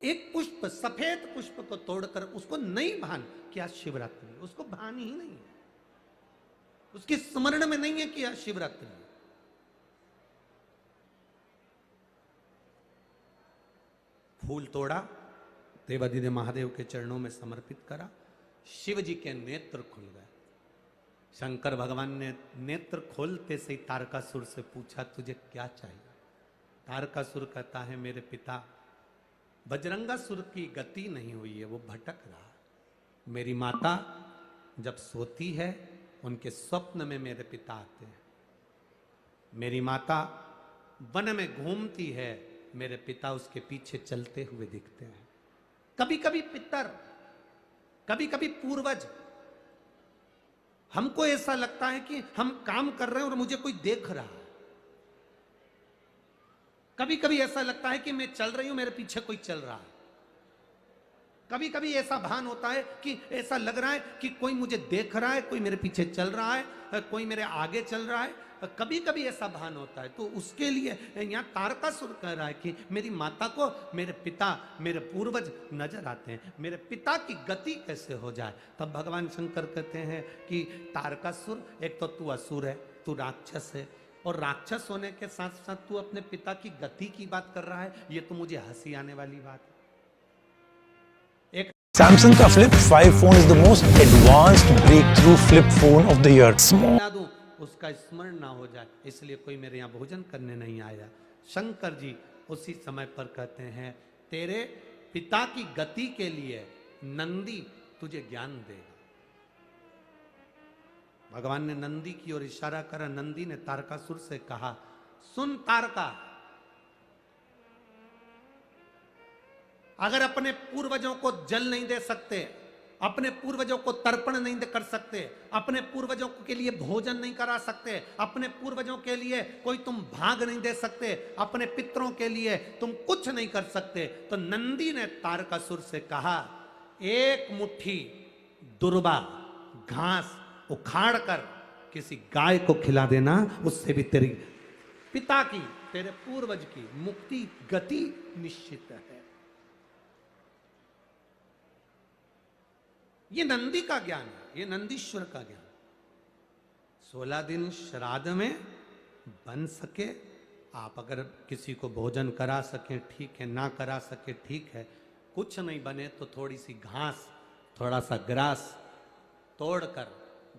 एक पुष्प, सफेद पुष्प को तोड़कर उसको नहीं भान कि आज शिवरात्रि है, उसको भान ही नहीं है, उसकी स्मरण में नहीं है कि आज शिवरात्रि है। फूल तोड़ा, देवादिदेव महादेव के चरणों में समर्पित करा, शिव जी के नेत्र खुल गए। शंकर भगवान ने नेत्र खोलते से ही तारकासुर से पूछा, तुझे क्या चाहिए? तारकासुर कहता है, मेरे पिता बजरंगासुर की गति नहीं हुई है, वो भटक रहा। मेरी माता जब सोती है उनके स्वप्न में मेरे पिता आते हैं। मेरी माता वन में घूमती है, मेरे पिता उसके पीछे चलते हुए दिखते हैं। कभी कभी पितर, कभी कभी पूर्वज, हमको ऐसा लगता है कि हम काम कर रहे हैं और मुझे कोई देख रहा है। कभी कभी ऐसा लगता है कि मैं चल रही हूं, मेरे पीछे कोई चल रहा है। कभी कभी ऐसा भान होता है कि ऐसा लग रहा है कि कोई मुझे देख रहा है, कोई मेरे पीछे चल रहा है, कोई मेरे आगे चल रहा है। कभी कभी ऐसा भान होता है। तो उसके लिए यहां तारकासुर कह रहा है कि मेरी माता को मेरे पिता, मेरे पूर्वज नजर आते हैं, मेरे पिता की गति कैसे हो जाए। तब भगवान शंकर कहते हैं कि तारकासुर, एक तो तू असुर है, तू राक्षस है, और राक्षस होने के साथ साथ तू अपने पिता की गति की बात कर रहा है, ये तो मुझे हंसी आने वाली बात है। एक Samsung का Flip 5 phone is the most advanced breakthrough flip phone of the year. बता दूं, उसका स्मरण ना हो जाए, इसलिए कोई मेरे यहाँ भोजन करने नहीं आया। शंकर जी उसी समय पर कहते हैं, तेरे पिता की गति के लिए नंदी तुझे ज्ञान देगा। भगवान ने नंदी की ओर इशारा करा। नंदी ने तारकासुर से कहा, सुन तारका, अगर अपने पूर्वजों को जल नहीं दे सकते, अपने पूर्वजों को तर्पण नहीं कर सकते, अपने पूर्वजों के लिए भोजन नहीं करा सकते, अपने पूर्वजों के लिए कोई तुम भाग नहीं दे सकते, अपने पितरों के लिए तुम कुछ नहीं कर सकते, तो नंदी ने तारकासुर से कहा, एक मुट्ठी दुर्बा घास उखाड़ कर किसी गाय को खिला देना, उससे भी तेरी पिता की, तेरे पूर्वज की मुक्ति गति निश्चित है। ये नंदी का ज्ञान है, ये नंदीश्वर का ज्ञान। 16 दिन श्राद्ध में बन सके, आप अगर किसी को भोजन करा सके ठीक है, ना करा सके ठीक है, कुछ नहीं बने तो थोड़ी सी घास, थोड़ा सा ग्रास तोड़कर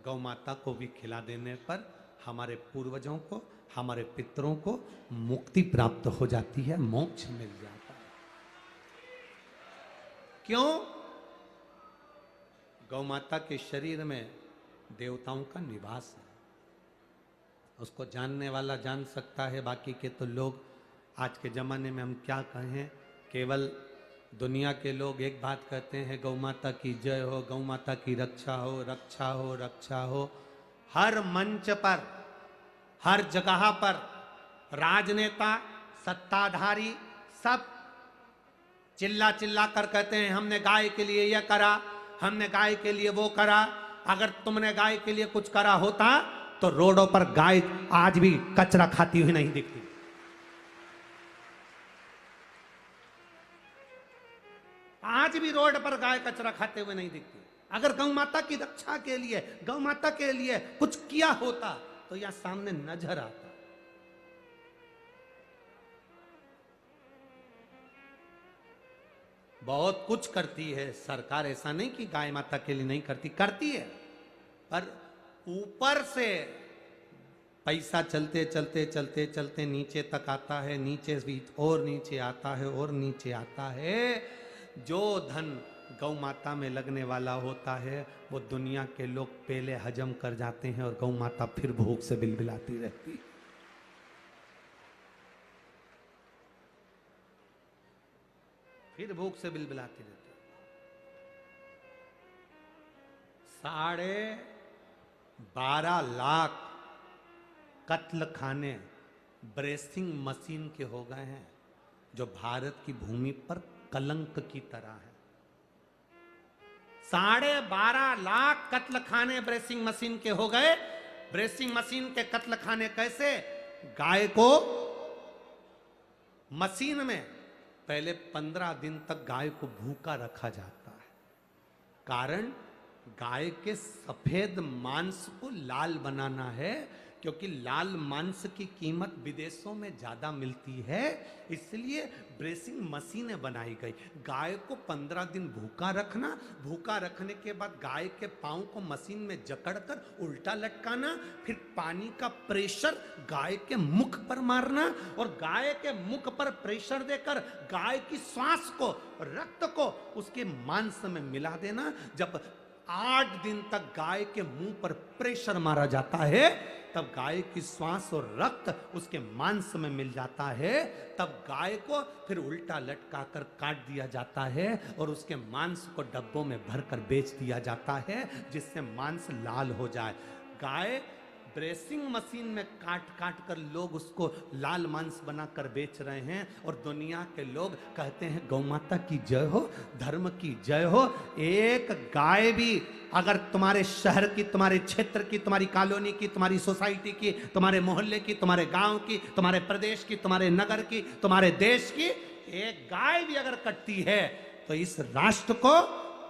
गौ माता को भी खिला देने पर हमारे पूर्वजों को, हमारे पितरों को मुक्ति प्राप्त हो जाती है, मोक्ष मिल जाता है। क्यों? गौ माता के शरीर में देवताओं का निवास है, उसको जानने वाला जान सकता है, बाकी के तो लोग आज के ज़माने में हम क्या कहें, केवल दुनिया के लोग एक बात कहते हैं, गौ माता की जय हो, गौ माता की रक्षा हो, रक्षा हो, रक्षा हो। हर मंच पर, हर जगह पर राजनेता, सत्ताधारी सब चिल्ला चिल्ला कर कहते हैं, हमने गाय के लिए यह करा, हमने गाय के लिए वो करा। अगर तुमने गाय के लिए कुछ करा होता तो रोडों पर गाय आज भी कचरा खाती हुई नहीं दिखती। आज भी रोड पर गाय कचरा खाते हुए नहीं दिखती। अगर गौ माता की रक्षा के लिए, गौ माता के लिए कुछ किया होता तो यह सामने नजर आता। बहुत कुछ करती है सरकार, ऐसा नहीं कि गाय माता के लिए नहीं करती, करती है, पर ऊपर से पैसा चलते चलते चलते चलते नीचे तक आता है, नीचे भी और नीचे आता है, और नीचे आता है। जो धन गौ माता में लगने वाला होता है वो दुनिया के लोग पहले हजम कर जाते हैं, और गौ माता फिर भूख से बिलबिलाती रहती है। फिर भूख से बिलबिलाती रहती। 12.5 लाख कत्ल खाने ब्रेसिंग मशीन के हो गए हैं, जो भारत की भूमि पर कलंक की तरह है। 12.5 लाख कत्ल खाने ब्रेसिंग मशीन के हो गए। ब्रेसिंग मशीन के कत्ल खाने कैसे? गाय को मशीन में पहले 15 दिन तक गाय को भूखा रखा जाता है। कारण गाय के सफेद मांस को लाल बनाना है, क्योंकि लाल मांस की कीमत विदेशों में ज्यादा मिलती है, इसलिए ब्रेसिंग मशीनें बनाई गई। गाय को 15 दिन भूखा रखना, भूखा रखने के बाद गाय के पांव को मशीन में जकड़कर उल्टा लटकाना, फिर पानी का प्रेशर गाय के मुख पर मारना और गाय के मुख पर प्रेशर देकर गाय की श्वास को, रक्त को उसके मांस में मिला देना। जब 8 दिन तक गाय के मुंह पर प्रेशर मारा जाता है, तब गाय की श्वास और रक्त उसके मांस में मिल जाता है, तब गाय को फिर उल्टा लटका कर काट दिया जाता है और उसके मांस को डब्बों में भरकर बेच दिया जाता है, जिससे मांस लाल हो जाए। गाय ब्रेसिंग मशीन में काट काट कर लोग उसको लाल मांस बनाकर बेच रहे हैं और दुनिया के लोग कहते हैं गौ माता की जय हो, धर्म की जय हो। एक गाय भी अगर तुम्हारे शहर की, तुम्हारे क्षेत्र की, तुम्हारी कॉलोनी की, तुम्हारी सोसाइटी की, तुम्हारे मोहल्ले की, तुम्हारे गांव की, तुम्हारे प्रदेश की, तुम्हारे नगर की, तुम्हारे देश की एक गाय भी अगर कटती है तो इस राष्ट्र को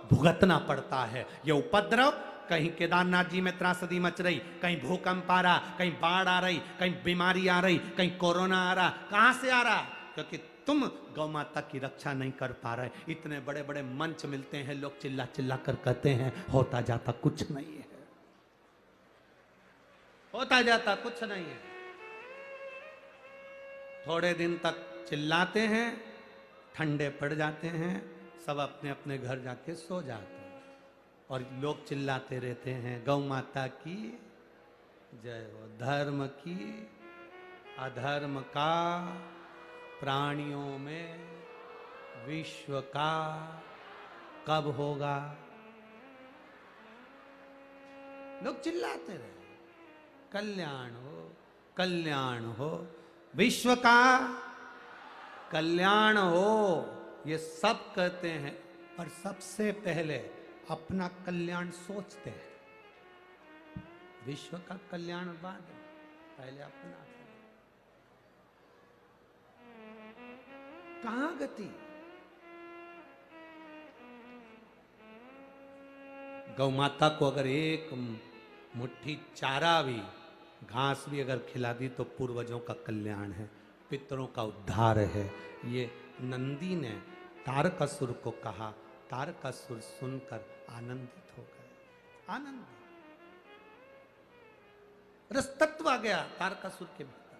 भुगतना पड़ता है। ये उपद्रव कहीं केदारनाथ जी में त्रासदी मच रही, कहीं भूकंप आ रहा, कहीं बाढ़ आ रही, कहीं बीमारी आ रही, कहीं कोरोना आ रहा। कहां से आ रहा? क्योंकि तुम गौ माता की रक्षा नहीं कर पा रहे। इतने बड़े बड़े मंच मिलते हैं, लोग चिल्ला चिल्ला कर कहते हैं होता जाता कुछ नहीं है, होता जाता कुछ नहीं है। थोड़े दिन तक चिल्लाते हैं, ठंडे पड़ जाते हैं, सब अपने अपने घर जाके सो जाते हैं और लोग चिल्लाते रहते हैं गौ माता की जय हो, धर्म की, अधर्म का, प्राणियों में विश्व का कब होगा। लोग चिल्लाते रहे कल्याण हो, कल्याण हो, विश्व का कल्याण हो, ये सब कहते हैं, पर सबसे पहले अपना कल्याण सोचते हैं। विश्व का कल्याण बाद, पहले अपना। कहां गति? गौ माता को अगर एक मुट्ठी चारा भी, घास भी अगर खिला दी तो पूर्वजों का कल्याण है, पितरों का उद्धार है। ये नंदी ने तारकासुर को कहा, तारकासुर सुनकर आनंदित हो गए। आनंद रसतत्व आ गया तारकासुर के भीतर।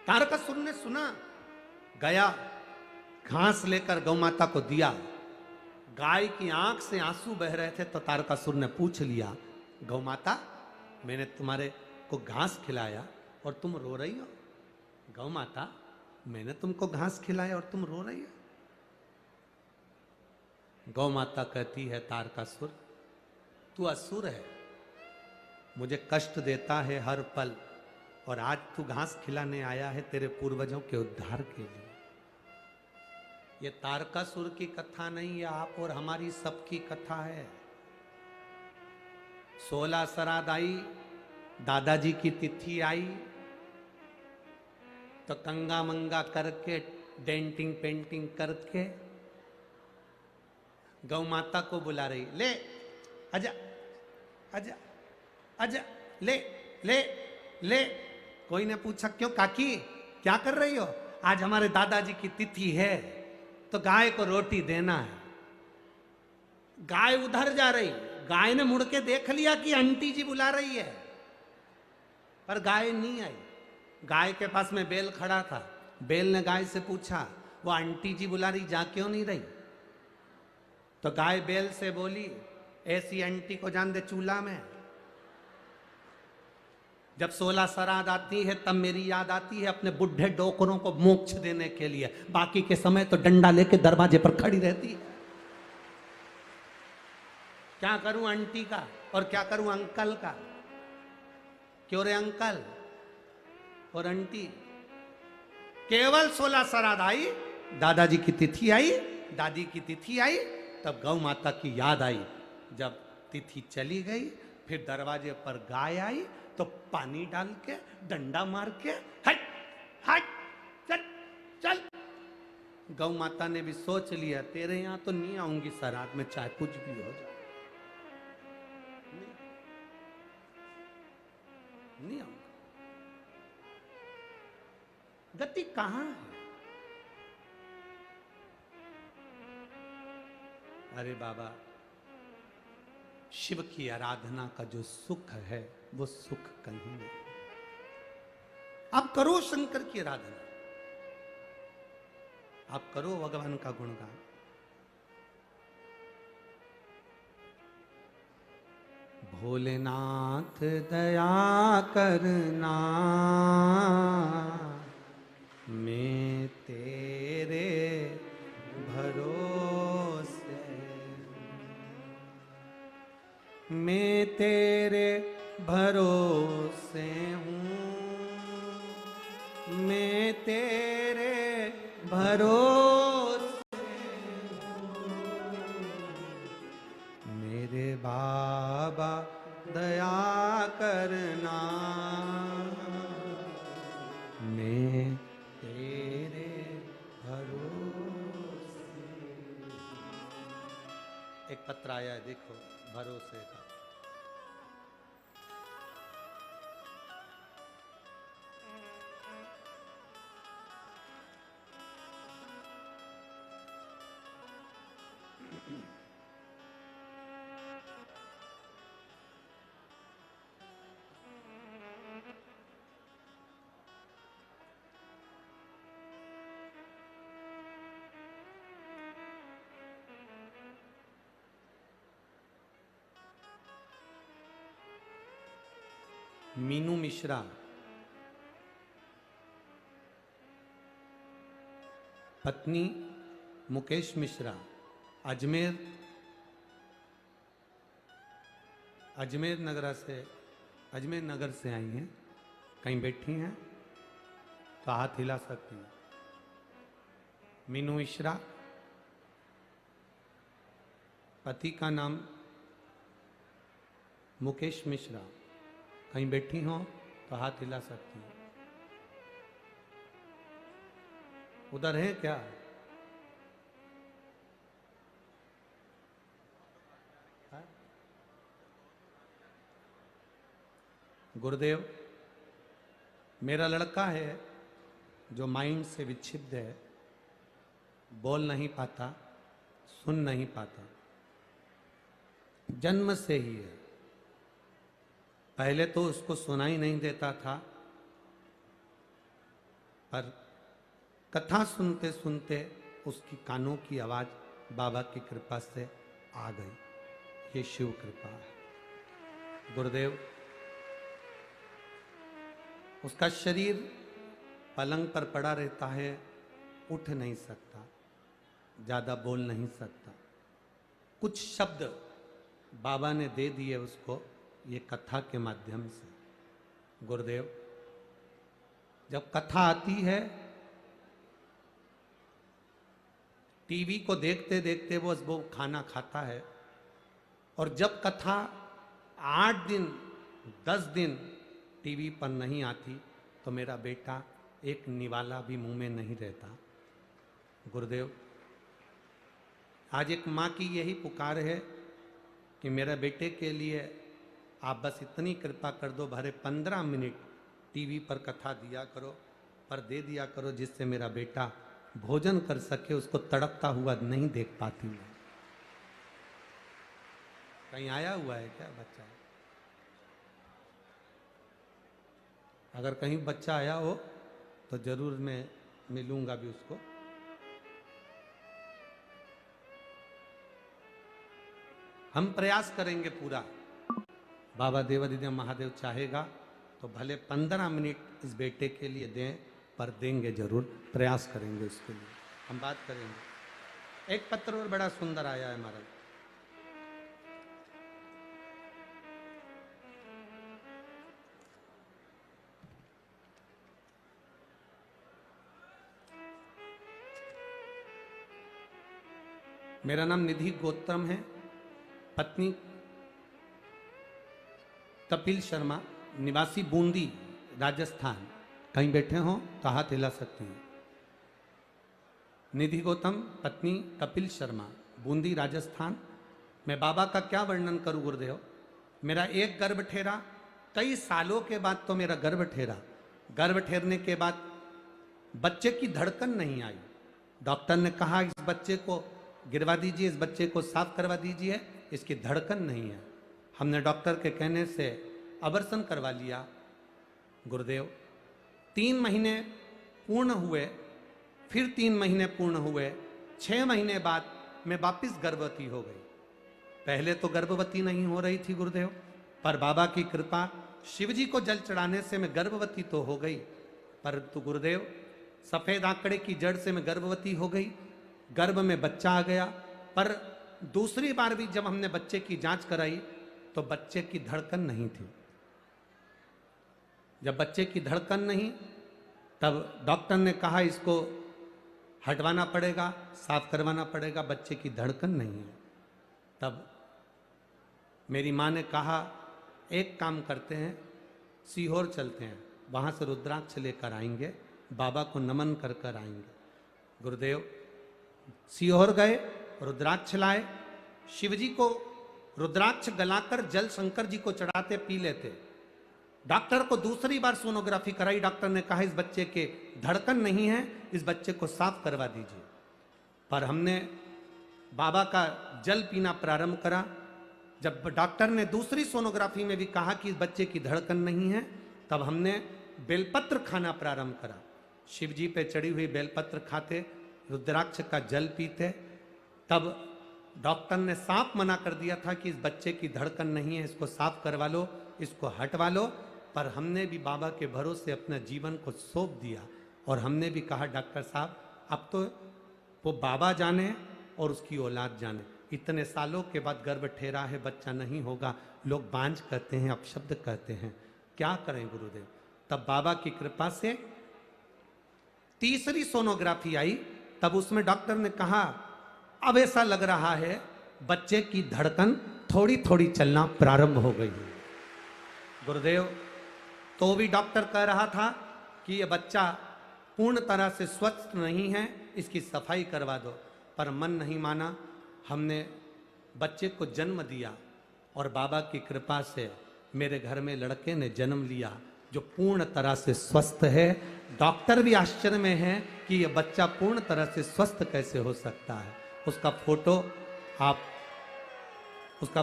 तारकासुर ने सुना, गया घास लेकर गौ माता को दिया। गाय की आंख से आंसू बह रहे थे तो तारकासुर ने पूछ लिया, गौ माता मैंने तुम्हारे को घास खिलाया और तुम रो रही हो? गौ माता मैंने तुमको घास खिलाया और तुम रो रही हो? गौ माता कहती है तारकासुर तू असुर है, मुझे कष्ट देता है हर पल, और आज तू घास खिलाने आया है तेरे पूर्वजों के उद्धार के लिए। ये तारकासुर की कथा नहीं, ये आप और हमारी सबकी कथा है। 16 श्राद्ध आई, दादाजी की तिथि आई तो कंगा मंगा करके, डेंटिंग पेंटिंग करके गौ माता को बुला रही, ले आजा आजा आजा, ले ले ले। कोई ने पूछा क्यों काकी क्या कर रही हो? आज हमारे दादाजी की तिथि है तो गाय को रोटी देना है। गाय उधर जा रही, गाय ने मुड़ के देख लिया कि आंटी जी बुला रही है, पर गाय नहीं आई। गाय के पास में बैल खड़ा था, बैल ने गाय से पूछा वो आंटी जी बुला रही, जा क्यों नहीं रही? तो गाय बैल से बोली, ऐसी आंटी को जान दे चूल्हा में। जब 16 श्राद्ध आती है तब मेरी याद आती है अपने बुढ़े डोकरों को मोक्ष देने के लिए, बाकी के समय तो डंडा लेके दरवाजे पर खड़ी रहती है। क्या करूं आंटी का और क्या करूं अंकल का? क्यों रे अंकल और आंटी? केवल 16 श्राद्ध आई, दादाजी की तिथि आई, दादी की तिथि आई, तब गौ माता की याद आई। जब तिथि चली गई, फिर दरवाजे पर गाय आई तो पानी डाल के, डंडा मार के, हट हट चल चल गौ माता ने भी सोच लिया तेरे यहां तो नहीं आऊंगी श्राद्ध में, चाहे कुछ भी हो जाए, नहीं आऊंगा। गति कहां है? अरे बाबा, शिव की आराधना का जो सुख है वो सुख कहीं नहीं। आप करो शंकर की आराधना, आप करो भगवान का गुणगान। भोलेनाथ दया करना, मैं तेरे भरोसे, मैं तेरे भरोसे हूँ, मैं तेरे भरोसे हूँ, मेरे बाबा दया करना, मैं तेरे भरोसे। एक पत्र आया है, देखो, भरोसे का। मीनू मिश्रा, पत्नी मुकेश मिश्रा, अजमेर नगर से आई हैं। कहीं बैठी हैं तो हाथ हिला सकती हैं। मीनू मिश्रा, पति का नाम मुकेश मिश्रा, कहीं बैठी हो तो हाथ हिला सकती हैं। उधर है क्या? गुरुदेव, मेरा लड़का है जो माइंड से विक्षिप्त है, बोल नहीं पाता, सुन नहीं पाता, जन्म से ही है। पहले तो उसको सुनाई नहीं देता था, पर कथा सुनते सुनते उसकी कानों की आवाज बाबा की कृपा से आ गई। ये शिव कृपा है। गुरुदेव, उसका शरीर पलंग पर पड़ा रहता है, उठ नहीं सकता, ज्यादा बोल नहीं सकता। कुछ शब्द बाबा ने दे दिए उसको ये कथा के माध्यम से। गुरुदेव, जब कथा आती है, टीवी को देखते देखते वो खाना खाता है, और जब कथा 8 दिन 10 दिन टीवी पर नहीं आती तो मेरा बेटा एक निवाला भी मुंह में नहीं रहता। गुरुदेव, आज एक माँ की यही पुकार है कि मेरे बेटे के लिए आप बस इतनी कृपा कर दो, भरे 15 मिनट टीवी पर कथा दिया करो, पर दे दिया करो, जिससे मेरा बेटा भोजन कर सके। उसको तड़पता हुआ नहीं देख पाती मैं। कहीं आया हुआ है क्या बच्चा? अगर कहीं बच्चा आया हो तो जरूर मैं मिलूंगा भी उसको। हम प्रयास करेंगे पूरा। बाबा देवादिदेव महादेव चाहेगा तो भले 15 मिनट इस बेटे के लिए दें, पर देंगे जरूर, प्रयास करेंगे उसके लिए, हम बात करेंगे। एक पत्र और बड़ा सुंदर आया है हमारा। मेरा नाम निधि गौतम है, पत्नी कपिल शर्मा, निवासी बूंदी राजस्थान। कहीं बैठे हो तो हाथ हिला सकते हैं। निधि गौतम, पत्नी कपिल शर्मा, बूंदी राजस्थान। मैं बाबा का क्या वर्णन करूं गुरुदेव। मेरा एक गर्भ ठहरा, कई सालों के बाद तो मेरा गर्भ ठहरा। गर्भ ठहरने के बाद बच्चे की धड़कन नहीं आई। डॉक्टर ने कहा इस बच्चे को गिरवा दीजिए, इस बच्चे को साफ करवा दीजिए, इसकी धड़कन नहीं है। हमने डॉक्टर के कहने से अबॉर्शन करवा लिया। गुरुदेव 3 महीने पूर्ण हुए, फिर 3 महीने पूर्ण हुए, 6 महीने बाद मैं वापिस गर्भवती हो गई। पहले तो गर्भवती नहीं हो रही थी गुरुदेव, पर बाबा की कृपा, शिव जी को जल चढ़ाने से मैं गर्भवती तो हो गई, परंतु गुरुदेव सफेद आंकड़े की जड़ से मैं गर्भवती हो गई। गर्भ में बच्चा आ गया, पर दूसरी बार भी जब हमने बच्चे की जांच कराई तो बच्चे की धड़कन नहीं थी। जब बच्चे की धड़कन नहीं, तब डॉक्टर ने कहा इसको हटवाना पड़ेगा, साफ करवाना पड़ेगा, बच्चे की धड़कन नहीं है। तब मेरी माँ ने कहा एक काम करते हैं, सीहोर चलते हैं, वहाँ से रुद्राक्ष लेकर आएंगे, बाबा को नमन कर कर आएंगे। गुरुदेव सीहोर गए, रुद्राक्ष लाए, शिवजी को रुद्राक्ष गलाकर जल शंकर जी को चढ़ाते पी लेते। डॉक्टर को दूसरी बार सोनोग्राफी कराई, डॉक्टर ने कहा इस बच्चे के धड़कन नहीं है, इस बच्चे को साफ करवा दीजिए। पर हमने बाबा का जल पीना प्रारंभ करा। जब डॉक्टर ने दूसरी सोनोग्राफी में भी कहा कि इस बच्चे की धड़कन नहीं है, तब हमने बेलपत्र खाना प्रारंभ करा। शिव जी पे चढ़ी हुई बेलपत्र खाते, रुद्राक्ष का जल पीते। तब डॉक्टर ने साफ मना कर दिया था कि इस बच्चे की धड़कन नहीं है, इसको साफ करवा लो, इसको हटवा लो। पर हमने भी बाबा के भरोसे अपने जीवन को सौंप दिया और हमने भी कहा डॉक्टर साहब अब तो वो बाबा जाने और उसकी औलाद जाने। इतने सालों के बाद गर्भ ठहरा है, बच्चा नहीं होगा, लोग बांझ कहते हैं, अपशब्द कहते हैं, क्या करें गुरुदेव। तब बाबा की कृपा से तीसरी सोनोग्राफी आई, तब उसमें डॉक्टर ने कहा अब ऐसा लग रहा है बच्चे की धड़कन थोड़ी थोड़ी चलना प्रारंभ हो गई है। गुरुदेव तो भी डॉक्टर कह रहा था कि यह बच्चा पूर्ण तरह से स्वस्थ नहीं है, इसकी सफाई करवा दो, पर मन नहीं माना। हमने बच्चे को जन्म दिया और बाबा की कृपा से मेरे घर में लड़के ने जन्म लिया जो पूर्ण तरह से स्वस्थ है। डॉक्टर भी आश्चर्य में है कि यह बच्चा पूर्ण तरह से स्वस्थ कैसे हो सकता है। उसका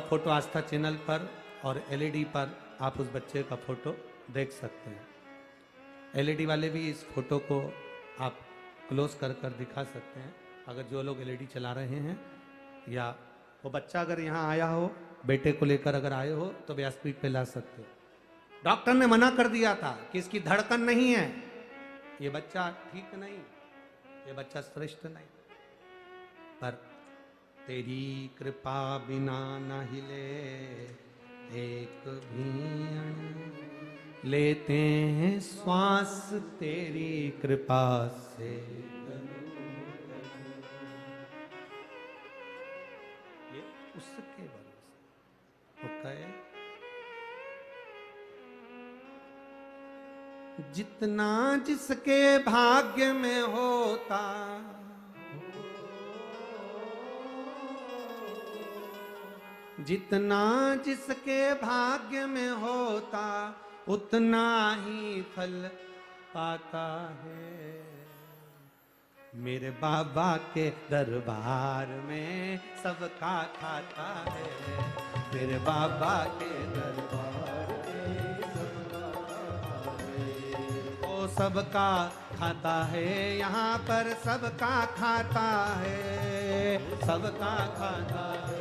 फोटो आस्था चैनल पर और एलईडी पर आप उस बच्चे का फोटो देख सकते हैं। एलईडी वाले भी इस फोटो को आप क्लोज कर कर दिखा सकते हैं, अगर जो लोग एलईडी चला रहे हैं, या वो बच्चा अगर यहाँ आया हो, बेटे को लेकर अगर आए हो तो व्यासपीठ पे ला सकते हो। डॉक्टर ने मना कर दिया था कि इसकी धड़कन नहीं है, ये बच्चा ठीक नहीं, ये बच्चा श्रेष्ठ नहीं, पर तेरी कृपा बिना न हिले एक भी अण, लेते हैं श्वास तेरी कृपा से। ये उसके भरोसे वो कहे जितना जिसके भाग्य में होता, जितना जिसके भाग्य में होता उतना ही फल पाता है। मेरे बाबा के दरबार में सबका खाता है, मेरे बाबा के दरबार में सबका खाता है। ओ सबका खाता है, यहाँ पर सबका खाता है, सबका खाता है,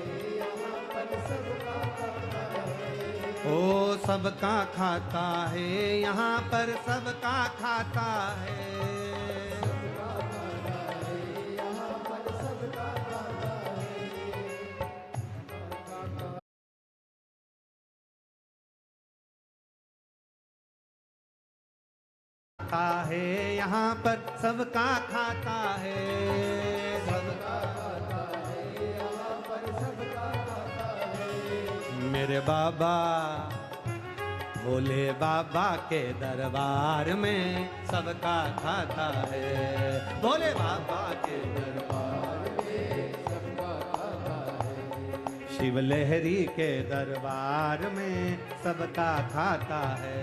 ओ सबका खाता है, यहाँ पर सबका खाता है। खाता है, यहाँ पर सबका खाता है, सबका खाता है, यहाँ पर सबका खाता है। मेरे बाबा भोले बाबा के दरबार में सबका खाता है। भोले बाबा के दरबार में सबका खाता है। शिव लहरी के दरबार में सबका खाता है।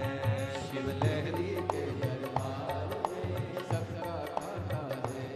शिव लहरी के दरबार में सबका खाता है।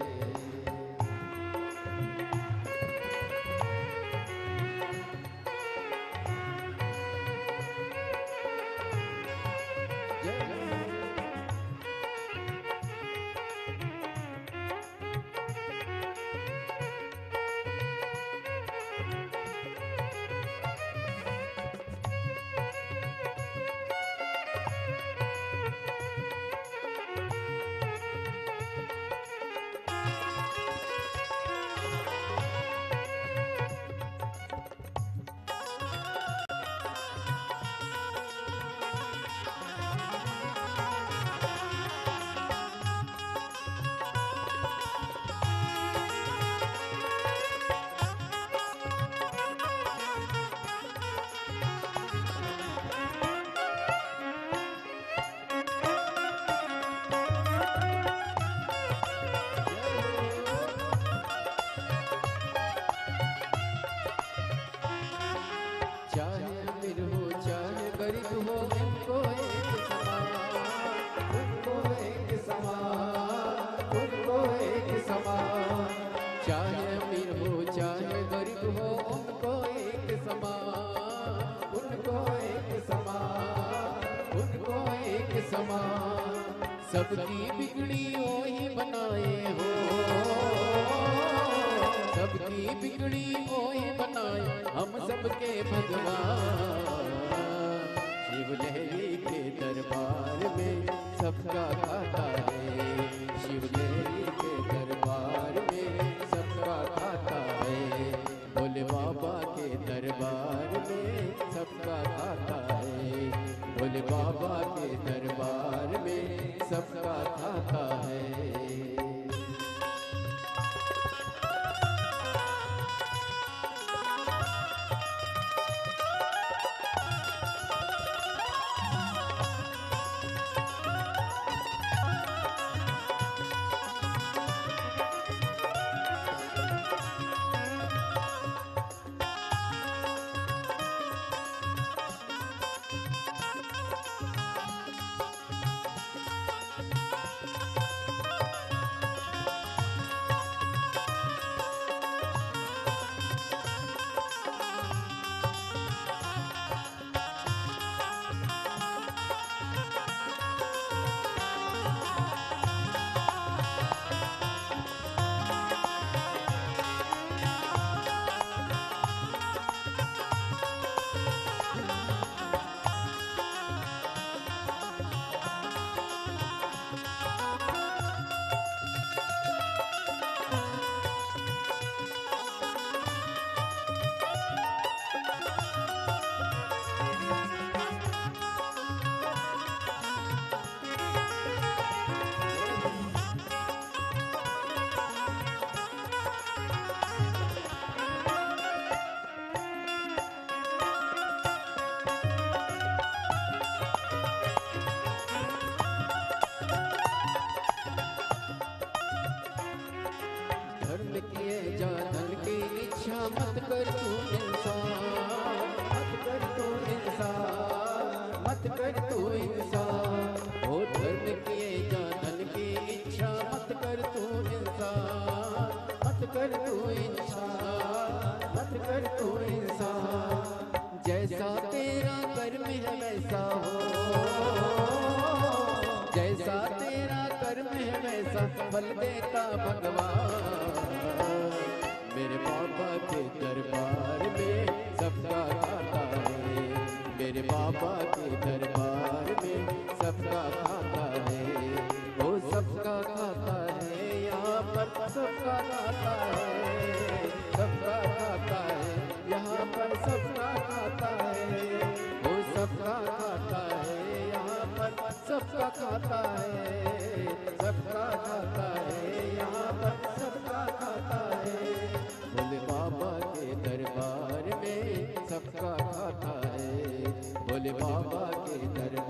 सबकी बिगड़ी ओही बनाए हो, सबकी बिगड़ी ओही बनाए हम सबके भगवान। शिव लहरी के दरबार में सबका खाता है। शिव लहरी के दरबार में सबका खाता है। भोले बाबा के दरबार में सबका खाता है। भोले बाबा के दरबार में सबका खाता है। धर्म किए जा धन की इच्छा मत कर तू इंसान, मत कर तू इंसान, मत कर तू इंसान। ओ धर्म किए जा धन की इच्छा मत कर तू इंसान, मत कर तू इंसान, मत कर तू इंसान। जैसा तेरा कर्म है वैसा हो, जैसा तेरा कर्म है वैसा फल देता भगवान। मेरे बाबा के दरबार में सबका खाता है। मेरे बाबा के दरबार में सबका खाता है। वो सबका खाता है, यहाँ पर सबका खाता है, सबका खाता है, यहाँ पर सबका खाता है। वो सबका खाता है, यहाँ पर सबका खाता है, सबका खाता है, यहाँ पर सबका खाता है। भोले बाबा के दरबार में सबका खाता है। भोले बाबा के दरबार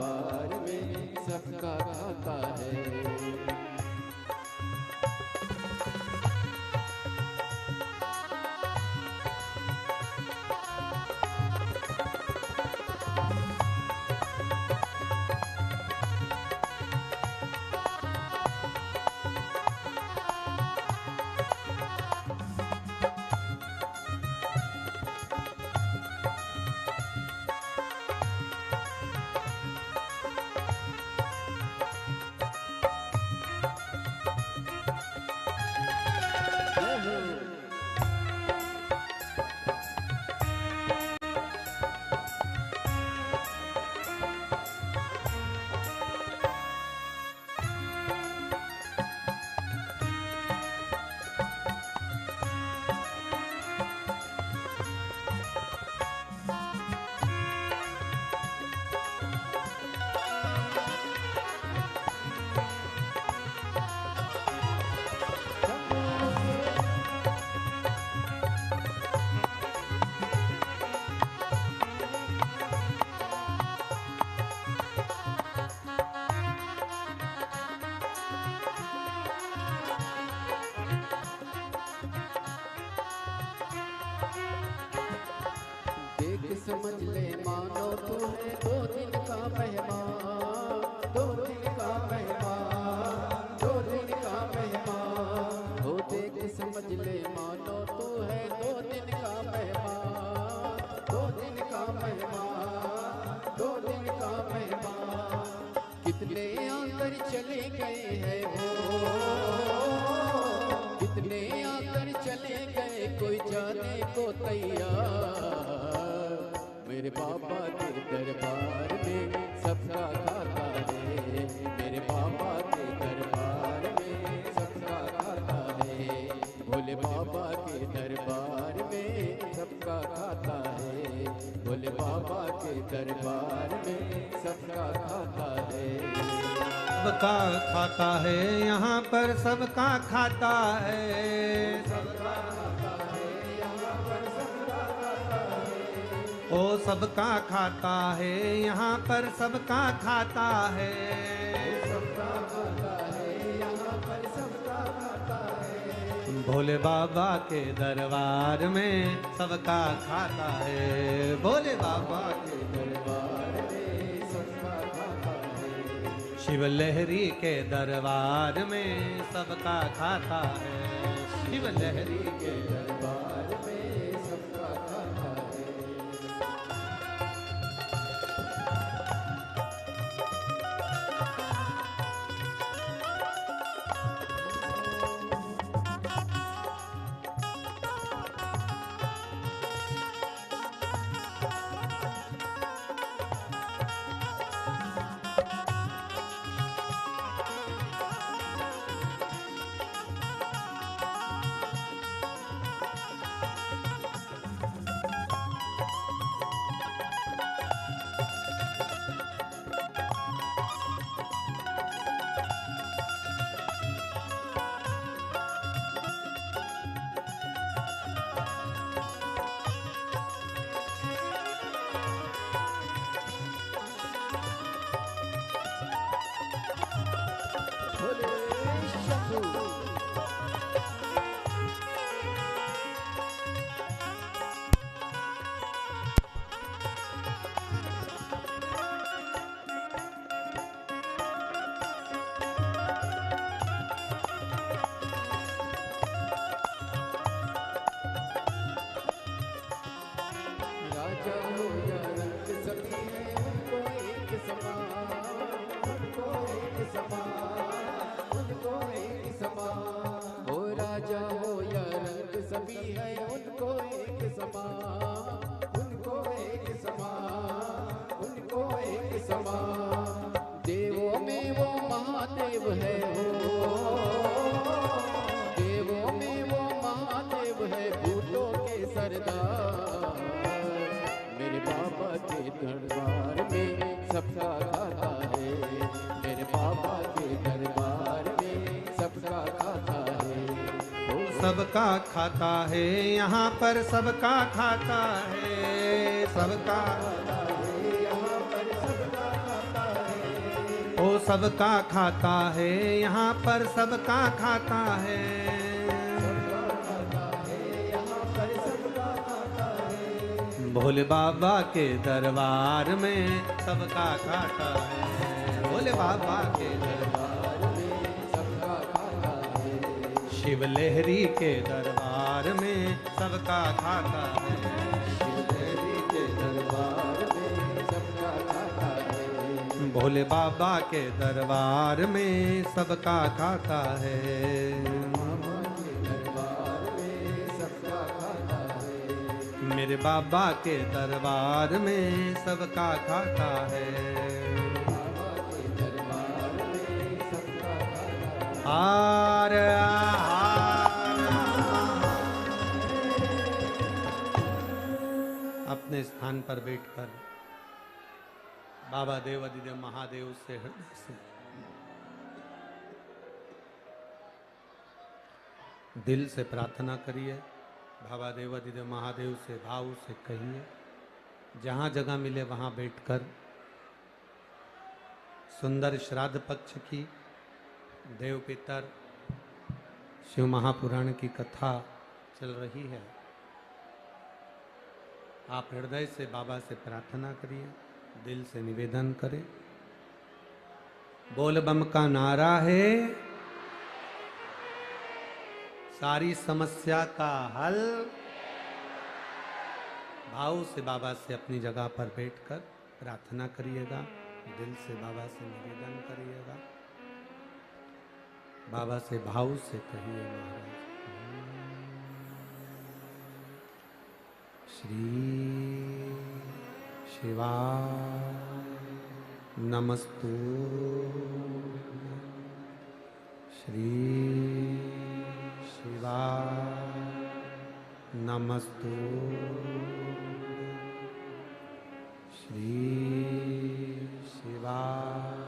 समझ ले मानो तू है 2 दिन का मेहमान, 2 दिन का मेहमान, 2 दिन का मेहमान। हो देख समझ ले मानो तू है 2 दिन का मेहमान, 2 दिन का मेहमान, 2 दिन का मेहमान। कितने आकर चले गए हैं वो, कितने आकर चले गए कोई जाने को तैयार। मेरे बाबा के दरबार में सबका खाता है, मेरे बाबा के दरबार में सबका खाता है। भोले बाबा के दरबार में सबका खाता है, भोले बाबा के दरबार में सबका खाता है। सबका खाता है यहाँ पर सबका खाता है, सबका खाता है यहाँ पर सबका खाता है। ओ सबका खाता है यहाँ पर सबका खाता है। सबका खाता है यहाँ पर सबका खाता है। भोले बाबा के दरबार में सबका खाता है, भोले बाबा के दरबार में सबका खाता है। शिव लहरी के दरबार में सबका खाता है, शिव लहरी के दरबार में सबका खाता है। राजा हो या रंग सभी है उनको एक समान, उनको एक समान, उनको एक समान। हो राजा हो या रंग सभी है उनको एक समान, उनको एक समान, उनको एक समान। देवों में वो महादेव है हो, देवों में वो महादेव है भूतों के सरदार। मेरे बाबा के दरबार में सबका खाता है, मेरे बाबा के दरबार में सबका खाता है। सबका खाता है यहाँ पर सबका खाता है, सबका यहाँ पर सबका खाता है। ओ सबका खाता है यहाँ पर सबका खाता है। भोले बाबा के दरबार में सबका खाता है, भोले बाबा के दरबार में सबका खाता है। शिव लहरी के दरबार में सबका खाता है, शिव लहरी के दरबार में सबका खाता है। भोले बाबा के दरबार में सबका खाता है। मेरे बाबा के दरबार में सबका खाता है। हार अपने स्थान पर बैठकर बाबा देवाधिदेव महादेव से हृदय से दिल से प्रार्थना करिए। बाबा देवाधिदेव महादेव से भाव से कहिए, जहाँ जगह मिले वहाँ बैठकर सुंदर श्राद्ध पक्ष की देव पितर शिव महापुराण की कथा चल रही है। आप हृदय से बाबा से प्रार्थना करिए, दिल से निवेदन करें। बोल बम का नारा है सारी समस्या का हल। भाव से बाबा से अपनी जगह पर बैठकर प्रार्थना करिएगा, दिल से बाबा से निवेदन करिएगा, बाबा से भाव से कहिए महाराज श्री शिवाय नमस्तु, श्री शिवाय नमस्तु, श्री शिवाय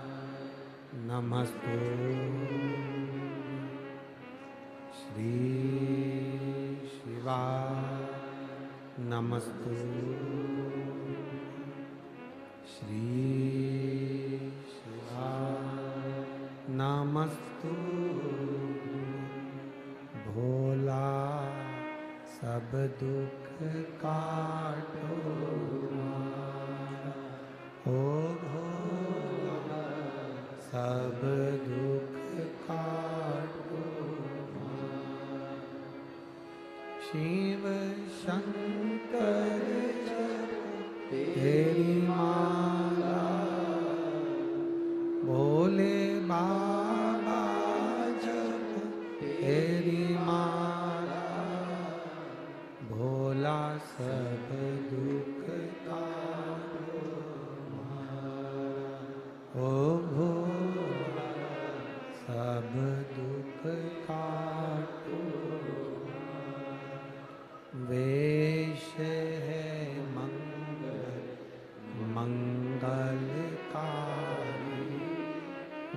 नमस्तु, श्री शिवाय नमस्तु, श्री शिवाय नमस्तु। भोला सब दुख काटो ओ भोला सब दुख काटो। शिव शंकर तेरी माला, भोले बाबा जप तेरी माला, भोला सब दुख काटो ओ भोला सब दुख काटो। वेश है मंगल मंगलकारी,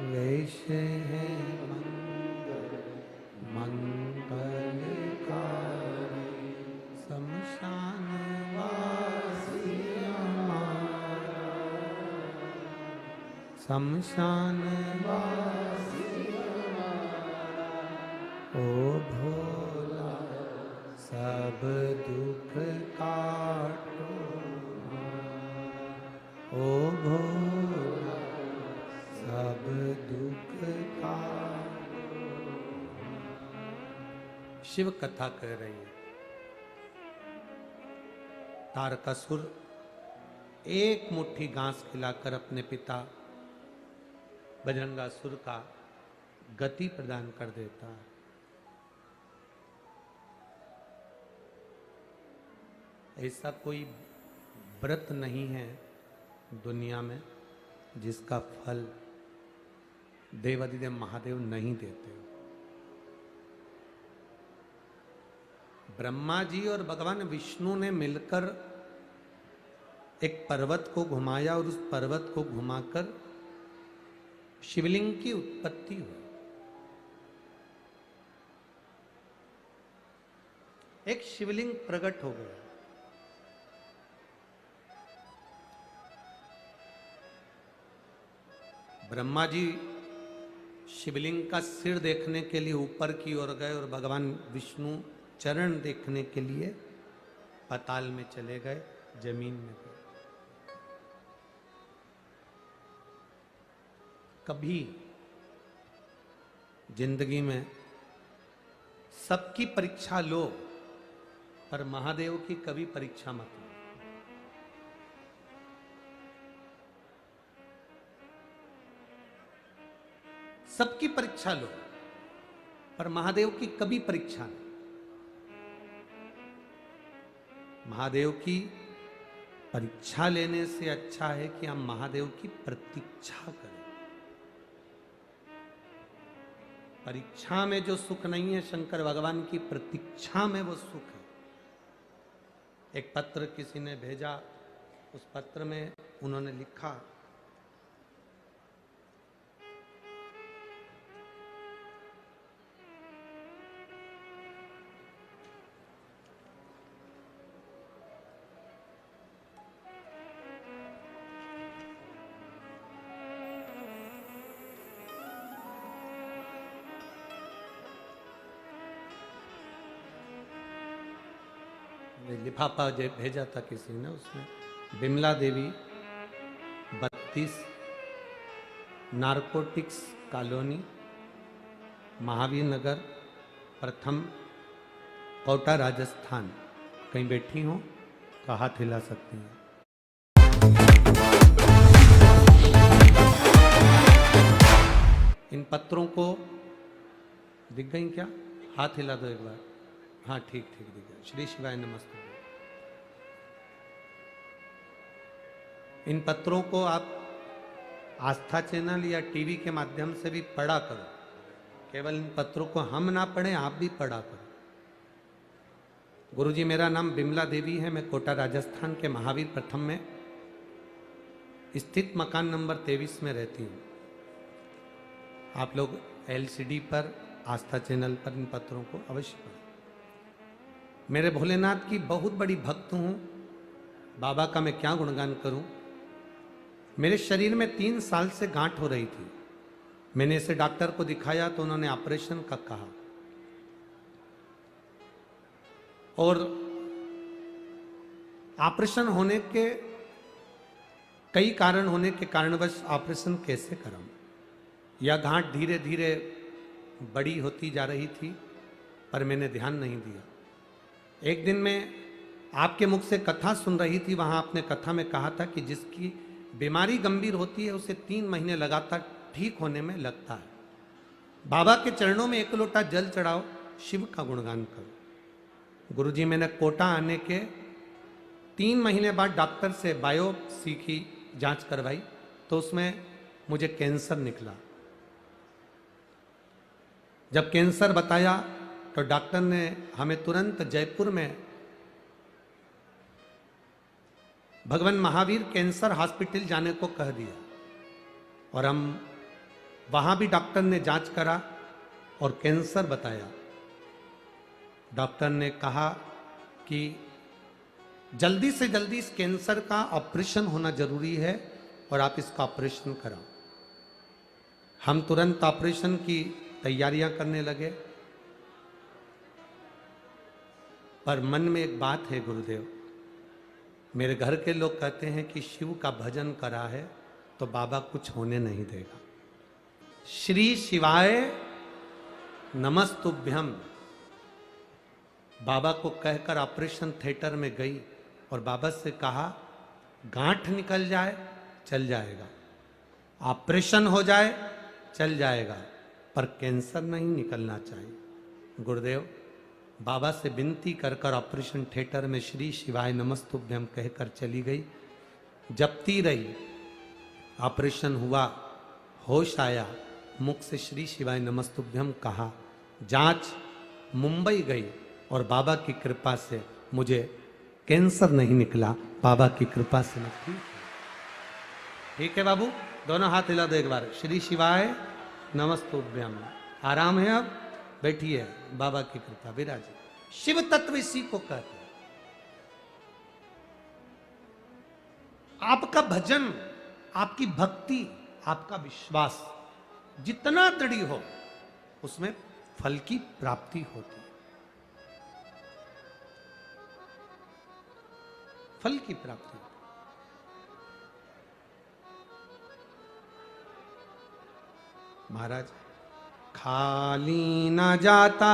वेश है मंगल मंगलकारी। शमशान वासी हमारा, शमशान वासी ओ भोला सब दुख काटो ओ भोला सब दुख काटो। शिव कथा कह रही है। तारकासुर एक मुट्ठी घास खिलाकर अपने पिता बजरंगासुर का गति प्रदान कर देता है। ऐसा कोई व्रत नहीं है दुनिया में जिसका फल देवादिदेव महादेव नहीं देते। ब्रह्मा जी और भगवान विष्णु ने मिलकर एक पर्वत को घुमाया और उस पर्वत को घुमाकर शिवलिंग की उत्पत्ति हुई। एक शिवलिंग प्रकट हो गया। ब्रह्मा जी शिवलिंग का सिर देखने के लिए ऊपर की ओर गए और भगवान विष्णु चरण देखने के लिए पाताल में चले गए, जमीन में गए। कभी जिंदगी में सबकी परीक्षा लो, पर महादेव की कभी परीक्षा मत लो। सबकी परीक्षा लो, पर महादेव की कभी परीक्षा नहीं। महादेव की परीक्षा लेने से अच्छा है कि हम महादेव की प्रतीक्षा करें। परीक्षा में जो सुख नहीं है, शंकर भगवान की प्रतीक्षा में वो सुख है। एक पत्र किसी ने भेजा, उस पत्र में उन्होंने लिखा, लिफाफा जो भेजा था किसी ने, उसमें बिमला देवी 32 नारकोटिक्स कॉलोनी महावीर नगर प्रथम कोटा राजस्थान कहीं बैठी हो तो हाथ हिला सकती हैं। इन पत्रों को दिख गई क्या? हाथ हिला दो एक बार। हाँ ठीक ठीक दिख गया। श्री शिवाय नमस्ते। इन पत्रों को आप आस्था चैनल या टीवी के माध्यम से भी पढ़ा करो। केवल इन पत्रों को हम ना पढ़ें, आप भी पढ़ा करो। गुरुजी, मेरा नाम बिमला देवी है। मैं कोटा राजस्थान के महावीर प्रथम में स्थित मकान नंबर 23 में रहती हूँ। आप लोग LCD पर आस्था चैनल पर इन पत्रों को अवश्य पढ़ें। मेरे भोलेनाथ की बहुत बड़ी भक्त हूँ। बाबा का मैं क्या गुणगान करूँ। मेरे शरीर में 3 साल से गांठ हो रही थी। मैंने इसे डॉक्टर को दिखाया तो उन्होंने ऑपरेशन का कहा, और ऑपरेशन होने के कई कारण होने के कारणवश ऑपरेशन कैसे कराऊं। यह गांठ धीरे धीरे बड़ी होती जा रही थी, पर मैंने ध्यान नहीं दिया। एक दिन मैं आपके मुख से कथा सुन रही थी। वहां आपने कथा में कहा था कि जिसकी बीमारी गंभीर होती है उसे 3 महीने लगातार ठीक होने में लगता है। बाबा के चरणों में 1 लोटा जल चढ़ाओ, शिव का गुणगान करो। गुरुजी, मैंने कोटा आने के 3 महीने बाद डॉक्टर से बायोप्सी की जांच करवाई तो उसमें मुझे कैंसर निकला। जब कैंसर बताया तो डॉक्टर ने हमें तुरंत जयपुर में भगवान महावीर कैंसर हॉस्पिटल जाने को कह दिया, और हम वहां भी डॉक्टर ने जांच करा और कैंसर बताया। डॉक्टर ने कहा कि जल्दी से जल्दी इस कैंसर का ऑपरेशन होना जरूरी है और आप इसका ऑपरेशन कराओ। हम तुरंत ऑपरेशन की तैयारियां करने लगे, पर मन में एक बात है गुरुदेव, मेरे घर के लोग कहते हैं कि शिव का भजन करा है तो बाबा कुछ होने नहीं देगा। श्री शिवाय नमस्तुभ्यम बाबा को कहकर ऑपरेशन थिएटर में गई और बाबा से कहा, गांठ निकल जाए चल जाएगा, ऑपरेशन हो जाए चल जाएगा, पर कैंसर नहीं निकलना चाहिए। गुरुदेव, बाबा से विनती कर कर ऑपरेशन थिएटर में श्री शिवाय नमस्तुभ्यम कहकर चली गई। जपती रही, ऑपरेशन हुआ, होश आया, मुख से श्री शिवाय नमस्तुभ्यम कहा। जांच मुंबई गई और बाबा की कृपा से मुझे कैंसर नहीं निकला। बाबा की कृपा से मैं ठीक है बाबू, दोनों हाथ हिला दो एक बार। श्री शिवाय नमस्तुभ्यम। आराम है, अब बैठिए, बाबा की कृपा विराजे। शिव तत्व इसी को कहते हैं। आपका भजन, आपकी भक्ति, आपका विश्वास जितना दृढ़ हो उसमें फल की प्राप्ति होती है। फल की प्राप्ति। महाराज, खाली न जाता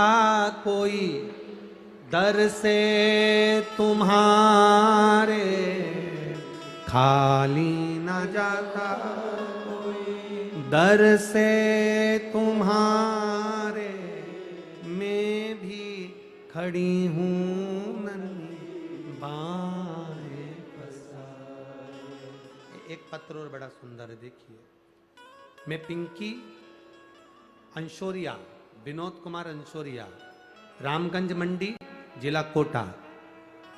कोई दर से तुम्हारे, खाली न जाता कोई दर से तुम्हारे, मैं भी खड़ी हूँ नन्ही बाएं पसारे। एक पत्र और बड़ा सुंदर है, देखिए। मैं पिंकी अंशोरिया, विनोद कुमार अंशोरिया, रामगंज मंडी, जिला कोटा।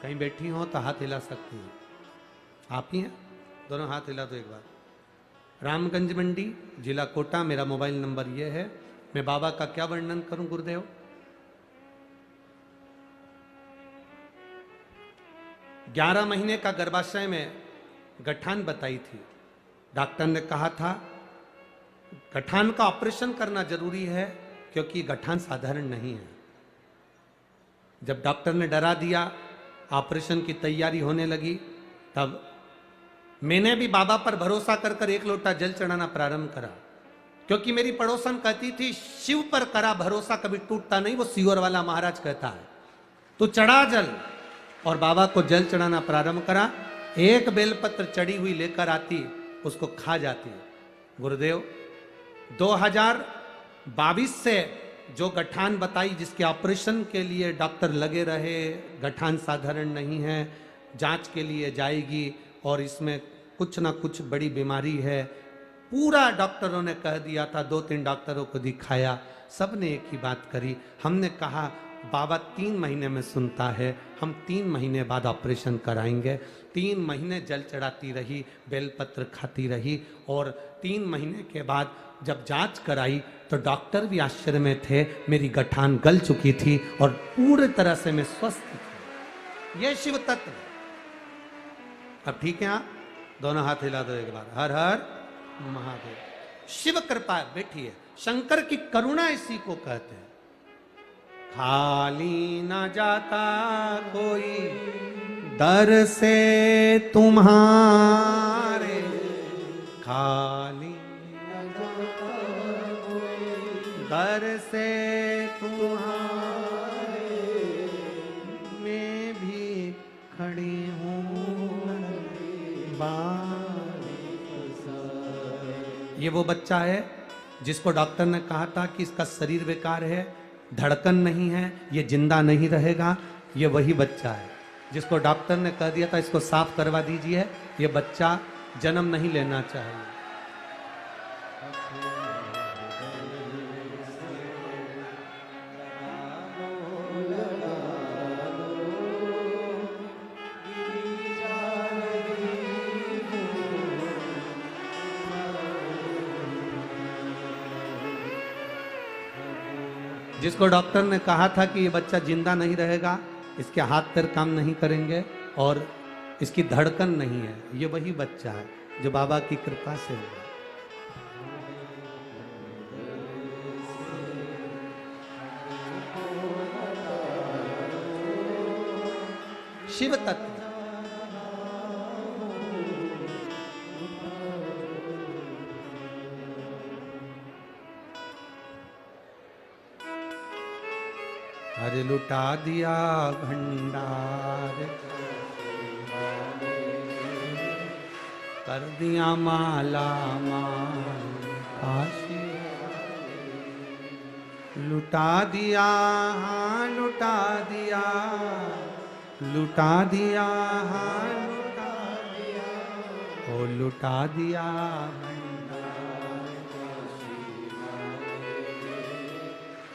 कहीं बैठी हो तो हाथ हिला सकती हैं। आप ही हैं? दोनों हाथ हिला दो एक बार। रामगंज मंडी, जिला कोटा। मेरा मोबाइल नंबर ये है। मैं बाबा का क्या वर्णन करूं गुरुदेव। 11 महीने का गर्भाशय में गठान बताई थी। डॉक्टर ने कहा था गठान का ऑपरेशन करना जरूरी है क्योंकि गठान साधारण नहीं है। जब डॉक्टर ने डरा दिया ऑपरेशन की तैयारी होने लगी, तब मैंने भी बाबा पर भरोसा कर कर एक लोटा जल चढ़ाना प्रारंभ करा, क्योंकि मेरी पड़ोसन कहती थी शिव पर करा भरोसा कभी टूटता नहीं, वो सीवर वाला महाराज कहता है, तो चढ़ा जल। और बाबा को जल चढ़ाना प्रारंभ करा। एक बेलपत्र चढ़ी हुई लेकर आती, उसको खा जाती। गुरुदेव 2022 से जो गठान बताई, जिसके ऑपरेशन के लिए डॉक्टर लगे रहे, गठान साधारण नहीं है, जांच के लिए जाएगी और इसमें कुछ ना कुछ बड़ी बीमारी है, पूरा डॉक्टरों ने कह दिया था। 2-3 डॉक्टरों को दिखाया, सब ने एक ही बात करी। हमने कहा बाबा 3 महीने में सुनता है, हम 3 महीने बाद ऑपरेशन कराएंगे। 3 महीने जल चढ़ाती रही, बेलपत्र खाती रही, और 3 महीने के बाद जब जांच कराई तो डॉक्टर भी आश्चर्य में थे। मेरी गठान गल चुकी थी और पूरी तरह से मैं स्वस्थ थी। यह शिव तत्व। अब ठीक है, आप दोनों हाथ हिला दो एक बार। हर हर महादेव। शिव कृपा बैठिए। शंकर की करुणा इसी को कहते हैं। खाली न जाता कोई दर से तुम्हारे, खाली न जाता कोई दर से तुम्हारे, मैं भी खड़ी हूँ ये वो बच्चा है जिसको डॉक्टर ने कहा था कि इसका शरीर बेकार है, धड़कन नहीं है, ये जिंदा नहीं रहेगा। ये वही बच्चा है जिसको डॉक्टर ने कह दिया था इसको साफ करवा दीजिए, ये बच्चा जन्म नहीं लेना चाहिए। जिसको डॉक्टर ने कहा था कि ये बच्चा जिंदा नहीं रहेगा, इसके हाथ पैर काम नहीं करेंगे और इसकी धड़कन नहीं है, ये वही बच्चा है जो बाबा की कृपा से हुआ। शिव तत्व। अरे लुटा दिया भंडार, कर दिया माला माल काशी, लुटा दिया, हाँ लुटा दिया, लुटा दिया, हाँ लुटा दिया, ओ लुटा दिया भंडार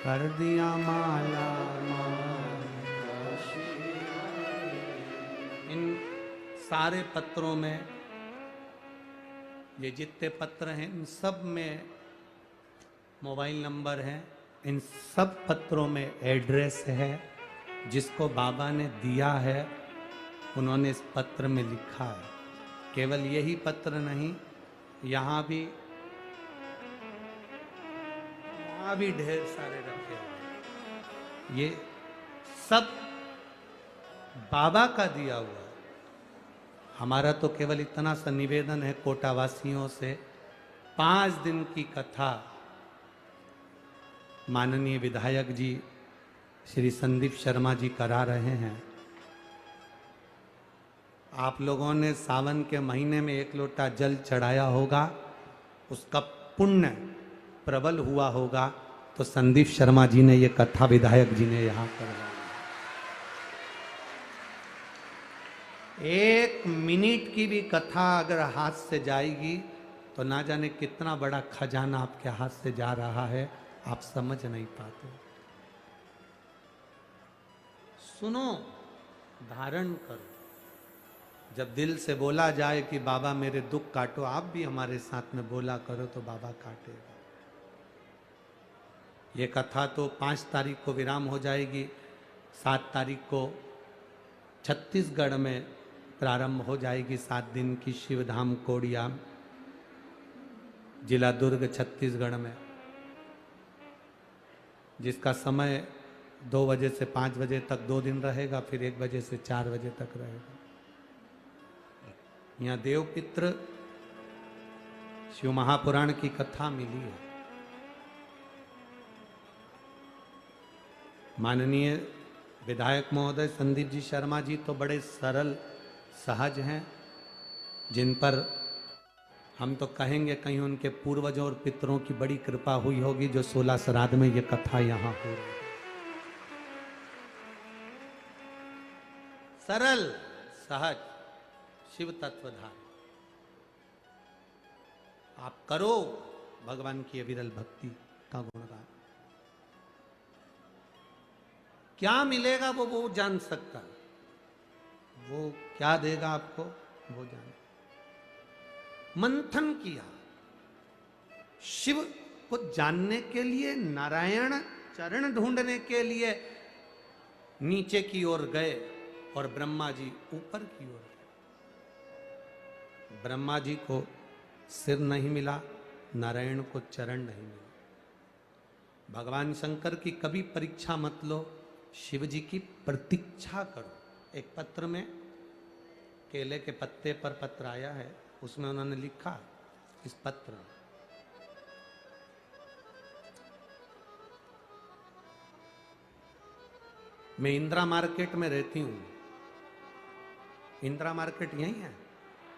कर दिया माला माल। इन सारे पत्रों में, ये जितने पत्र हैं इन सब में मोबाइल नंबर है, इन सब पत्रों में एड्रेस है, जिसको बाबा ने दिया है उन्होंने इस पत्र में लिखा है। केवल यही पत्र नहीं, यहाँ भी ढेर सारे रखे हुए, ये सब बाबा का दिया हुआ है। हमारा तो केवल इतना सा निवेदन है कोटावासियों से, 5 दिन की कथा माननीय विधायक जी श्री संदीप शर्मा जी करा रहे हैं। आप लोगों ने सावन के महीने में 1 लोटा जल चढ़ाया होगा, उसका पुण्य प्रबल हुआ होगा, तो संदीप शर्मा जी ने ये कथा विधायक जी ने यहां करवाई। 1 मिनट की भी कथा अगर हाथ से जाएगी तो ना जाने कितना बड़ा खजाना आपके हाथ से जा रहा है, आप समझ नहीं पाते। सुनो, धारण करो। जब दिल से बोला जाए कि बाबा मेरे दुख काटो, आप भी हमारे साथ में बोला करो तो बाबा काटेगा। ये कथा तो 5 तारीख को विराम हो जाएगी, 7 तारीख को छत्तीसगढ़ में प्रारंभ हो जाएगी। 7 दिन की शिवधाम कोड़िया, जिला दुर्ग, छत्तीसगढ़ में, जिसका समय 2 बजे से 5 बजे तक 2 दिन रहेगा, फिर 1 बजे से 4 बजे तक रहेगा। यहाँ देवपित्र शिव महापुराण की कथा मिली है। माननीय विधायक महोदय संदीप जी शर्मा जी तो बड़े सरल सहज हैं, जिन पर हम तो कहेंगे कहीं उनके पूर्वजों और पितरों की बड़ी कृपा हुई होगी, जो 16 श्राद्ध में ये कथा यहाँ हो रही। सरल सहज शिव तत्वधार। आप करो भगवान की अविरल भक्ति का गुणगान। क्या मिलेगा वो जान सकता है, वो क्या देगा आपको वो जान। मंथन किया, शिव को जानने के लिए, नारायण चरण ढूंढने के लिए नीचे की ओर गए और ब्रह्मा जी ऊपर की ओर गए। ब्रह्मा जी को सिर नहीं मिला, नारायण को चरण नहीं मिला। भगवान शंकर की कभी परीक्षा मत लो, शिव जी की प्रतीक्षा करो। एक पत्र में, केले के पत्ते पर पत्र आया है, उसमें उन्होंने लिखा इस पत्र में, मैं इंदिरा मार्केट में रहती हूं। इंदिरा मार्केट यही है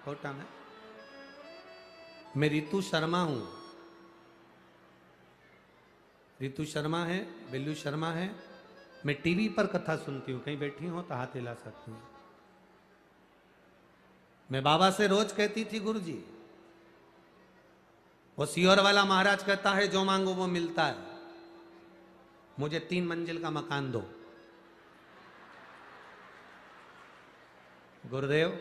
कोटा में। मैं रितु शर्मा हूं। रितु शर्मा है, बिल्लू शर्मा है। मैं टीवी पर कथा सुनती हूं, कहीं बैठी हो तो हाथ हिला सकती हूं। मैं बाबा से रोज कहती थी, गुरुजी वो सियोर वाला महाराज कहता है जो मांगो वो मिलता है, मुझे 3 मंजिल का मकान दो। गुरुदेव,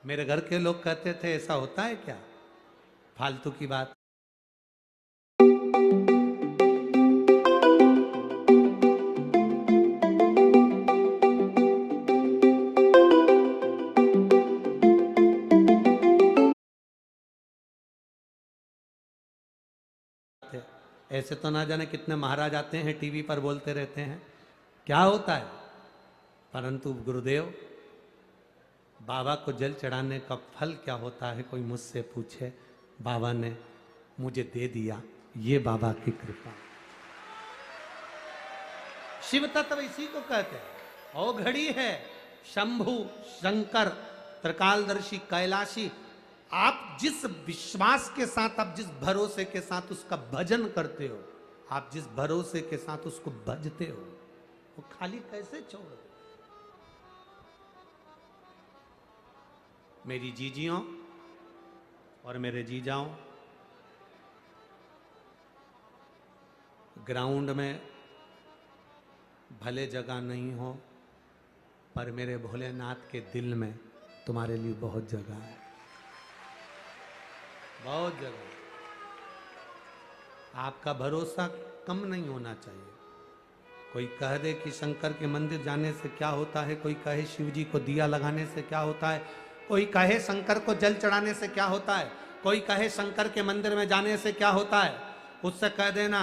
मेरे घर के लोग कहते थे ऐसा होता है क्या, फालतू की बात। ऐसे तो ना जाने कितने महाराज आते हैं टीवी पर बोलते रहते हैं क्या होता है, परंतु गुरुदेव बाबा को जल चढ़ाने का फल क्या होता है, कोई मुझसे पूछे, बाबा ने मुझे दे दिया, ये बाबा की कृपा। शिव तत्व इसी को कहते हैं। ओ घड़ी है शंभु शंकर त्रिकालदर्शी कैलाशी। आप जिस विश्वास के साथ, आप जिस भरोसे के साथ उसका भजन करते हो, आप जिस भरोसे के साथ उसको भजते हो, वो खाली कैसे छोड़ दो। मेरी जीजियों और मेरे जीजाओं, ग्राउंड में भले जगह नहीं हो, पर मेरे भोलेनाथ के दिल में तुम्हारे लिए बहुत जगह है, बहुत जगह। आपका भरोसा कम नहीं होना चाहिए। कोई कह दे कि शंकर के मंदिर जाने से क्या होता है, कोई कहे शिव जी को दिया लगाने से क्या होता है, कोई कहे शंकर को जल चढ़ाने से क्या होता है, कोई कहे शंकर के मंदिर में जाने से क्या होता है, उससे कह देना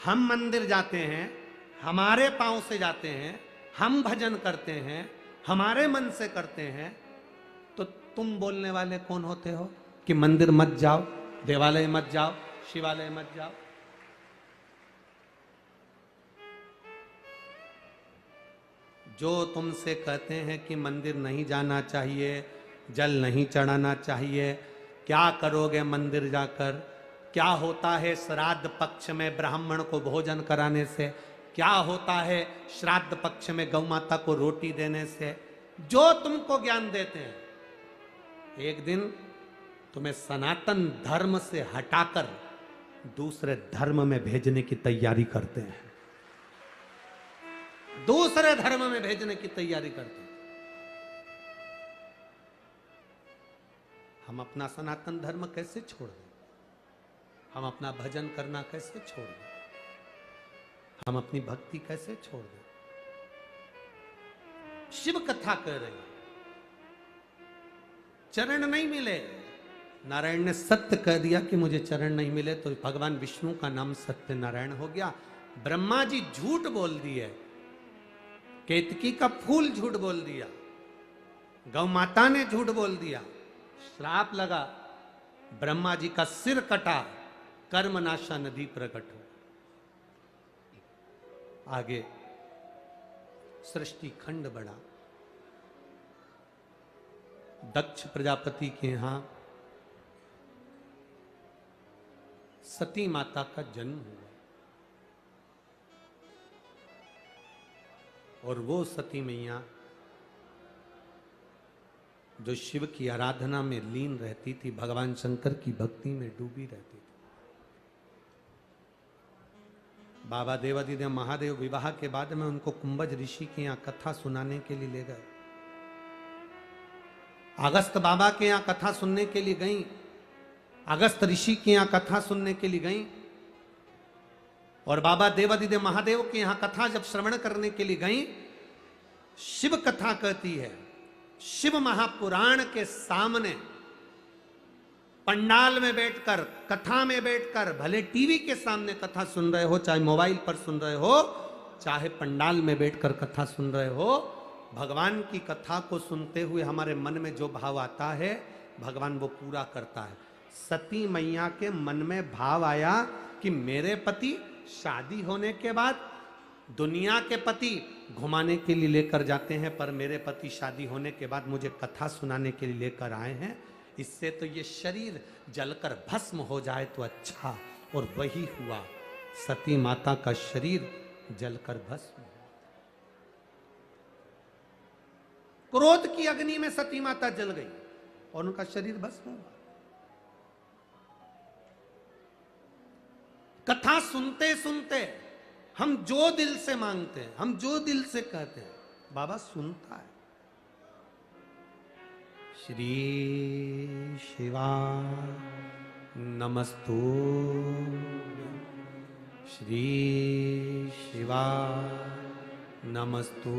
हम मंदिर जाते हैं, हमारे पांव से जाते हैं, हम भजन करते हैं, हमारे मन से करते हैं, तो तुम बोलने वाले कौन होते हो कि मंदिर मत जाओ, देवालय मत जाओ, शिवालय मत जाओ। जो तुमसे कहते हैं कि मंदिर नहीं जाना चाहिए, जल नहीं चढ़ाना चाहिए, क्या करोगे मंदिर जाकर, क्या होता है श्राद्ध पक्ष में ब्राह्मण को भोजन कराने से, क्या होता है श्राद्ध पक्ष में गौ माता को रोटी देने से, जो तुमको ज्ञान देते हैं, एक दिन तुम्हें सनातन धर्म से हटाकर दूसरे धर्म में भेजने की तैयारी करते हैं, दूसरे धर्म में भेजने की तैयारी करते हैं। हम अपना सनातन धर्म कैसे छोड़ दें, हम अपना भजन करना कैसे छोड़ दें, हम अपनी भक्ति कैसे छोड़ दें। शिव कथा कह रहे हैं, चरण नहीं मिले, नारायण ने सत्य कह दिया कि मुझे चरण नहीं मिले, तो भगवान विष्णु का नाम सत्य नारायण हो गया। ब्रह्मा जी झूठ बोल दिए, केतकी का फूल झूठ बोल दिया, गौ माता ने झूठ बोल दिया, श्राप लगा, ब्रह्मा जी का सिर कटा, कर्मनाशा नदी प्रकट हो। आगे सृष्टि खंड बढ़ा। दक्ष प्रजापति के यहां सती माता का जन्म हुआ, और वो सती मैया जो शिव की आराधना में लीन रहती थी, भगवान शंकर की भक्ति में डूबी रहती थी। बाबा देवादिदेव महादेव विवाह के बाद में उनको कुंभज ऋषि के यहाँ कथा सुनाने के लिए ले गए। अगस्त बाबा के यहाँ कथा सुनने के लिए गई, अगस्त ऋषि के यहाँ कथा सुनने के लिए गई, और बाबा देवादिदेव महादेव के यहाँ कथा जब श्रवण करने के लिए गई, शिव कथा कहती है, शिव महापुराण के सामने पंडाल में बैठकर, कथा में बैठकर, भले टीवी के सामने कथा सुन रहे हो, चाहे मोबाइल पर सुन रहे हो, चाहे पंडाल में बैठकर कथा सुन रहे हो, भगवान की कथा को सुनते हुए हमारे मन में जो भाव आता है, भगवान वो पूरा करता है। सती मैया के मन में भाव आया कि मेरे पति शादी होने के बाद दुनिया के पति घुमाने के लिए लेकर जाते हैं, पर मेरे पति शादी होने के बाद मुझे कथा सुनाने के लिए लेकर आए हैं, इससे तो ये शरीर जलकर भस्म हो जाए तो अच्छा। और वही हुआ, सती माता का शरीर जलकर भस्म हो। क्रोध की अग्नि में सती माता जल गई और उनका शरीर भस्म हुआ। कथा सुनते सुनते हम जो दिल से मांगते हैं, हम जो दिल से कहते हैं, बाबा सुनता है। श्री शिवा नमस्तु, श्री शिवा नमस्तु,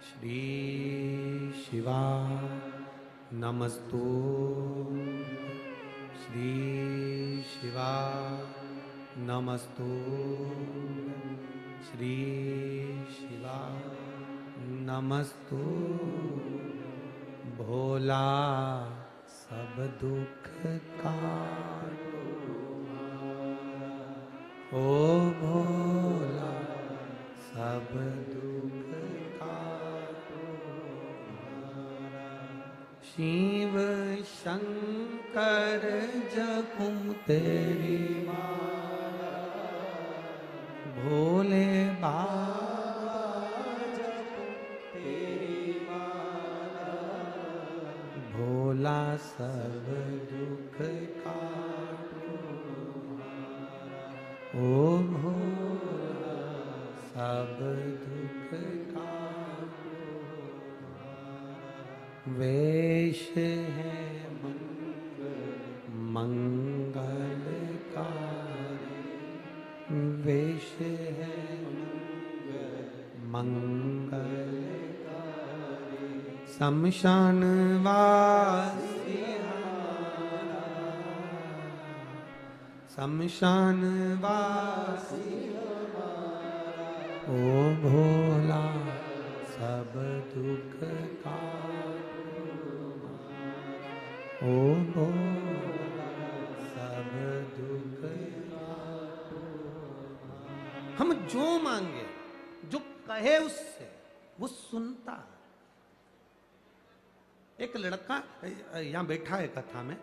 श्री शिवा नमस्तु, श्री शिवा नमस्तु, श्री शिवा नमस्तु। भोला सब दुख काटो, ओ भोला सब दुख काटो। शिव शंकर जपूं तेरी माला, भोले बाबा जपूं तेरी माला, भोला सब दुख काटो हमारा, ओ भोला सब दुख काटो हमारा। वेश है मंगलकारी, वेश है मंगलकारी, शमशान वासी हमारा, शमशान वासी हमारा, ओ भोला सब दुख काटो हमारा, ओ भोला सब दुख काटो हमारा। हम जो मांगे, जो कहे उससे वो सुनता है। एक लड़का यहां बैठा है कथा में,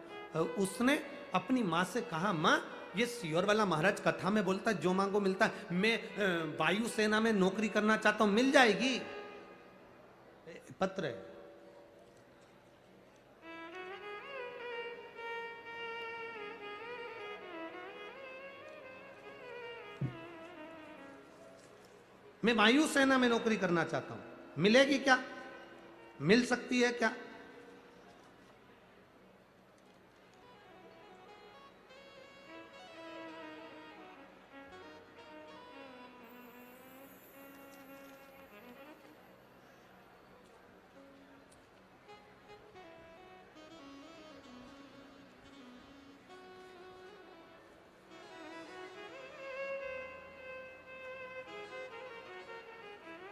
उसने अपनी माँ से कहा, माँ ये सियोर वाला महाराज कथा में बोलता है जो मांगो मिलता है, मैं वायुसेना में नौकरी करना चाहता हूं, मिल जाएगी? पत्र है। मैं वायुसेना में नौकरी करना चाहता हूं, मिलेगी क्या? मिल सकती है क्या?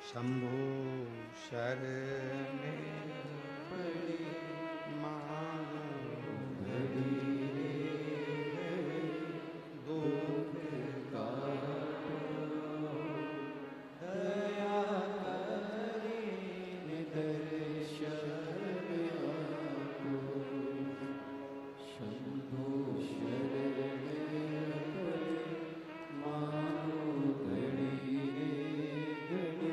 शंभु शरणे पड़ी मांगू घड़ी दुख का दया करी दर्शन आपको शंभु शरणे पड़ी मांगू घड़ी घड़ी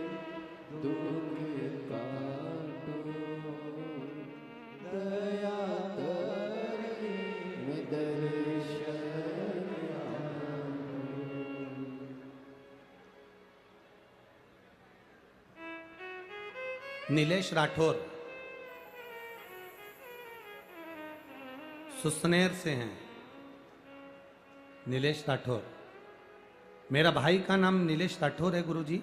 दुख काटो दया करी दर्शन नीलेश राठौर सुसनेर से हैं। नीलेश राठौर, मेरा भाई का नाम नीलेश राठौर है गुरुजी।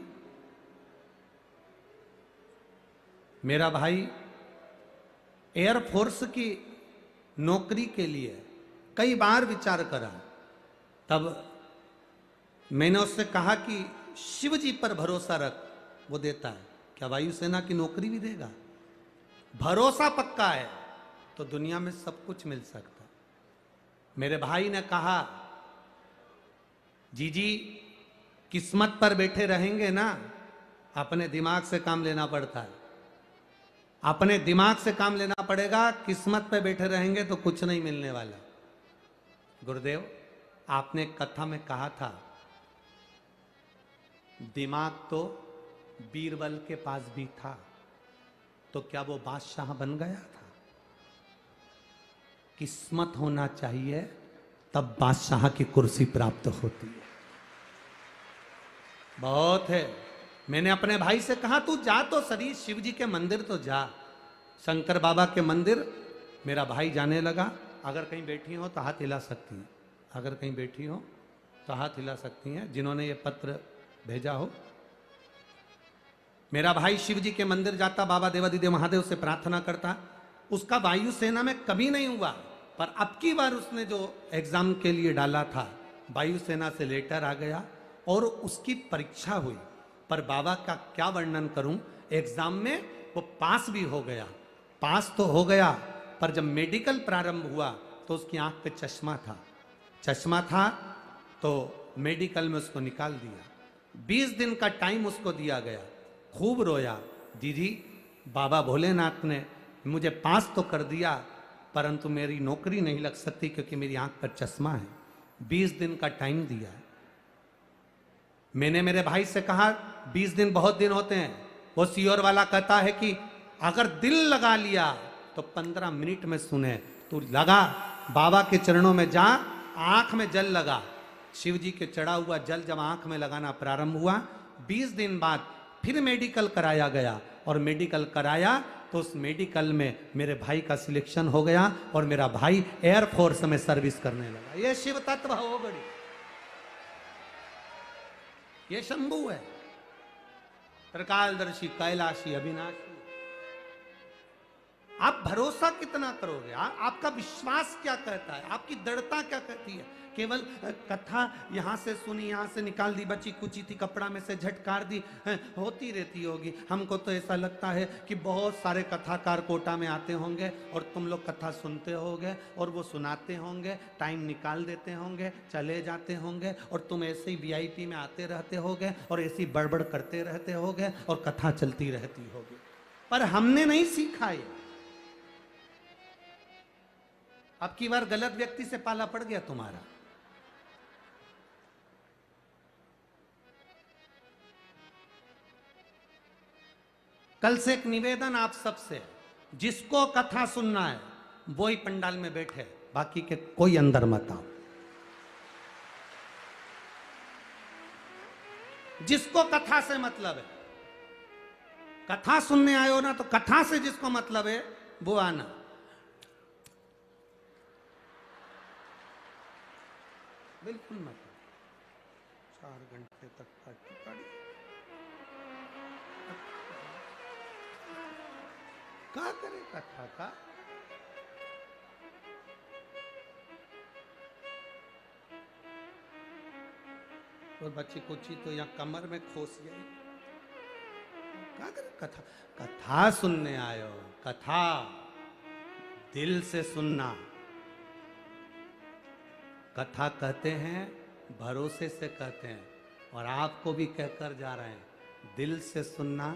मेरा भाई एयरफोर्स की नौकरी के लिए कई बार विचार करा। तब मैंने उससे कहा कि शिव जी पर भरोसा रख, वो देता है। क्या वायुसेना की नौकरी भी देगा? भरोसा पक्का है तो दुनिया में सब कुछ मिल सकता है। मेरे भाई ने कहा, जीजी किस्मत पर बैठे रहेंगे ना, अपने दिमाग से काम लेना पड़ता है। अपने दिमाग से काम लेना पड़ेगा। किस्मत पे बैठे रहेंगे तो कुछ नहीं मिलने वाला। गुरुदेव, आपने कथा में कहा था दिमाग तो बीरबल के पास भी था, तो क्या वो बादशाह बन गया था? किस्मत होना चाहिए तब बादशाह की कुर्सी प्राप्त होती है। बहुत है। मैंने अपने भाई से कहा तू जा तो सही, शिव जी के मंदिर तो जा, शंकर बाबा के मंदिर। मेरा भाई जाने लगा। अगर कहीं बैठी हो तो हाथ हिला सकती हैं, अगर कहीं बैठी हो तो हाथ हिला सकती हैं जिन्होंने ये पत्र भेजा हो। मेरा भाई शिव जी के मंदिर जाता, बाबा देवादिदेव महादेव से प्रार्थना करता। उसका वायुसेना में कभी नहीं हुआ, पर अब की बार उसने जो एग्जाम के लिए डाला था, वायुसेना से लेटर आ गया और उसकी परीक्षा हुई। पर बाबा का क्या वर्णन करूं, एग्जाम में वो पास भी हो गया। पास तो हो गया, पर जब मेडिकल प्रारंभ हुआ तो उसकी आंख पे चश्मा था। चश्मा था तो मेडिकल में उसको निकाल दिया। 20 दिन का टाइम उसको दिया गया। खूब रोया, दीदी बाबा भोलेनाथ ने मुझे पास तो कर दिया, परंतु मेरी नौकरी नहीं लग सकती क्योंकि मेरी आंख पर चश्मा है। 20 दिन का टाइम दिया है। मैंने मेरे भाई से कहा 20 दिन बहुत दिन होते हैं। वो सियोर वाला कहता है कि अगर दिल लगा लिया तो 15 मिनट में सुने। तू लगा, बाबा के चरणों में जा, आंख में जल लगा। शिव जी के चढ़ा हुआ जल जब आंख में लगाना प्रारंभ हुआ, 20 दिन बाद फिर मेडिकल कराया गया और मेडिकल कराया तो उस मेडिकल में मेरे भाई का सिलेक्शन हो गया और मेरा भाई एयरफोर्स में सर्विस करने लगा। ये शिव तत्व हो बड़ी, ये शंभु है, त्रिकालदर्शी, कैलाशी, अविनाशी। आप भरोसा कितना करोगे? आपका विश्वास क्या कहता है? आपकी दृढ़ता क्या कहती है? केवल कथा यहां से सुनी, यहां से निकाल दी, बची कुची थी, कपड़ा में से झटकार दी, होती रहती होगी। हमको तो ऐसा लगता है कि बहुत सारे कथाकार कोटा में आते होंगे और तुम लोग कथा सुनते होगे और वो सुनाते होंगे, टाइम निकाल देते होंगे, चले जाते होंगे और तुम ऐसे ही वीआईपी में आते रहते होगे और ऐसी बड़बड़ करते रहते होगे और कथा चलती रहती होगी। पर हमने नहीं सीखा ये। अब की बार गलत व्यक्ति से पाला पड़ गया तुम्हारा। कल से एक निवेदन आप सबसे, जिसको कथा सुनना है वो ही पंडाल में बैठे, बाकी के कोई अंदर मत आओ। जिसको कथा से मतलब है, कथा सुनने आए हो ना, तो कथा से जिसको मतलब है वो आना। बिल्कुल मत। 4 घंटे तक पार्टी पड़ी, क्या करे कथा का? और बच्ची कुची तो यहाँ कमर में खोस गई। क्या कर कथा, कथा सुनने आए हो, कथा दिल से सुनना। कथा कहते हैं भरोसे से कहते हैं, और आपको भी कहकर जा रहे हैं, दिल से सुनना।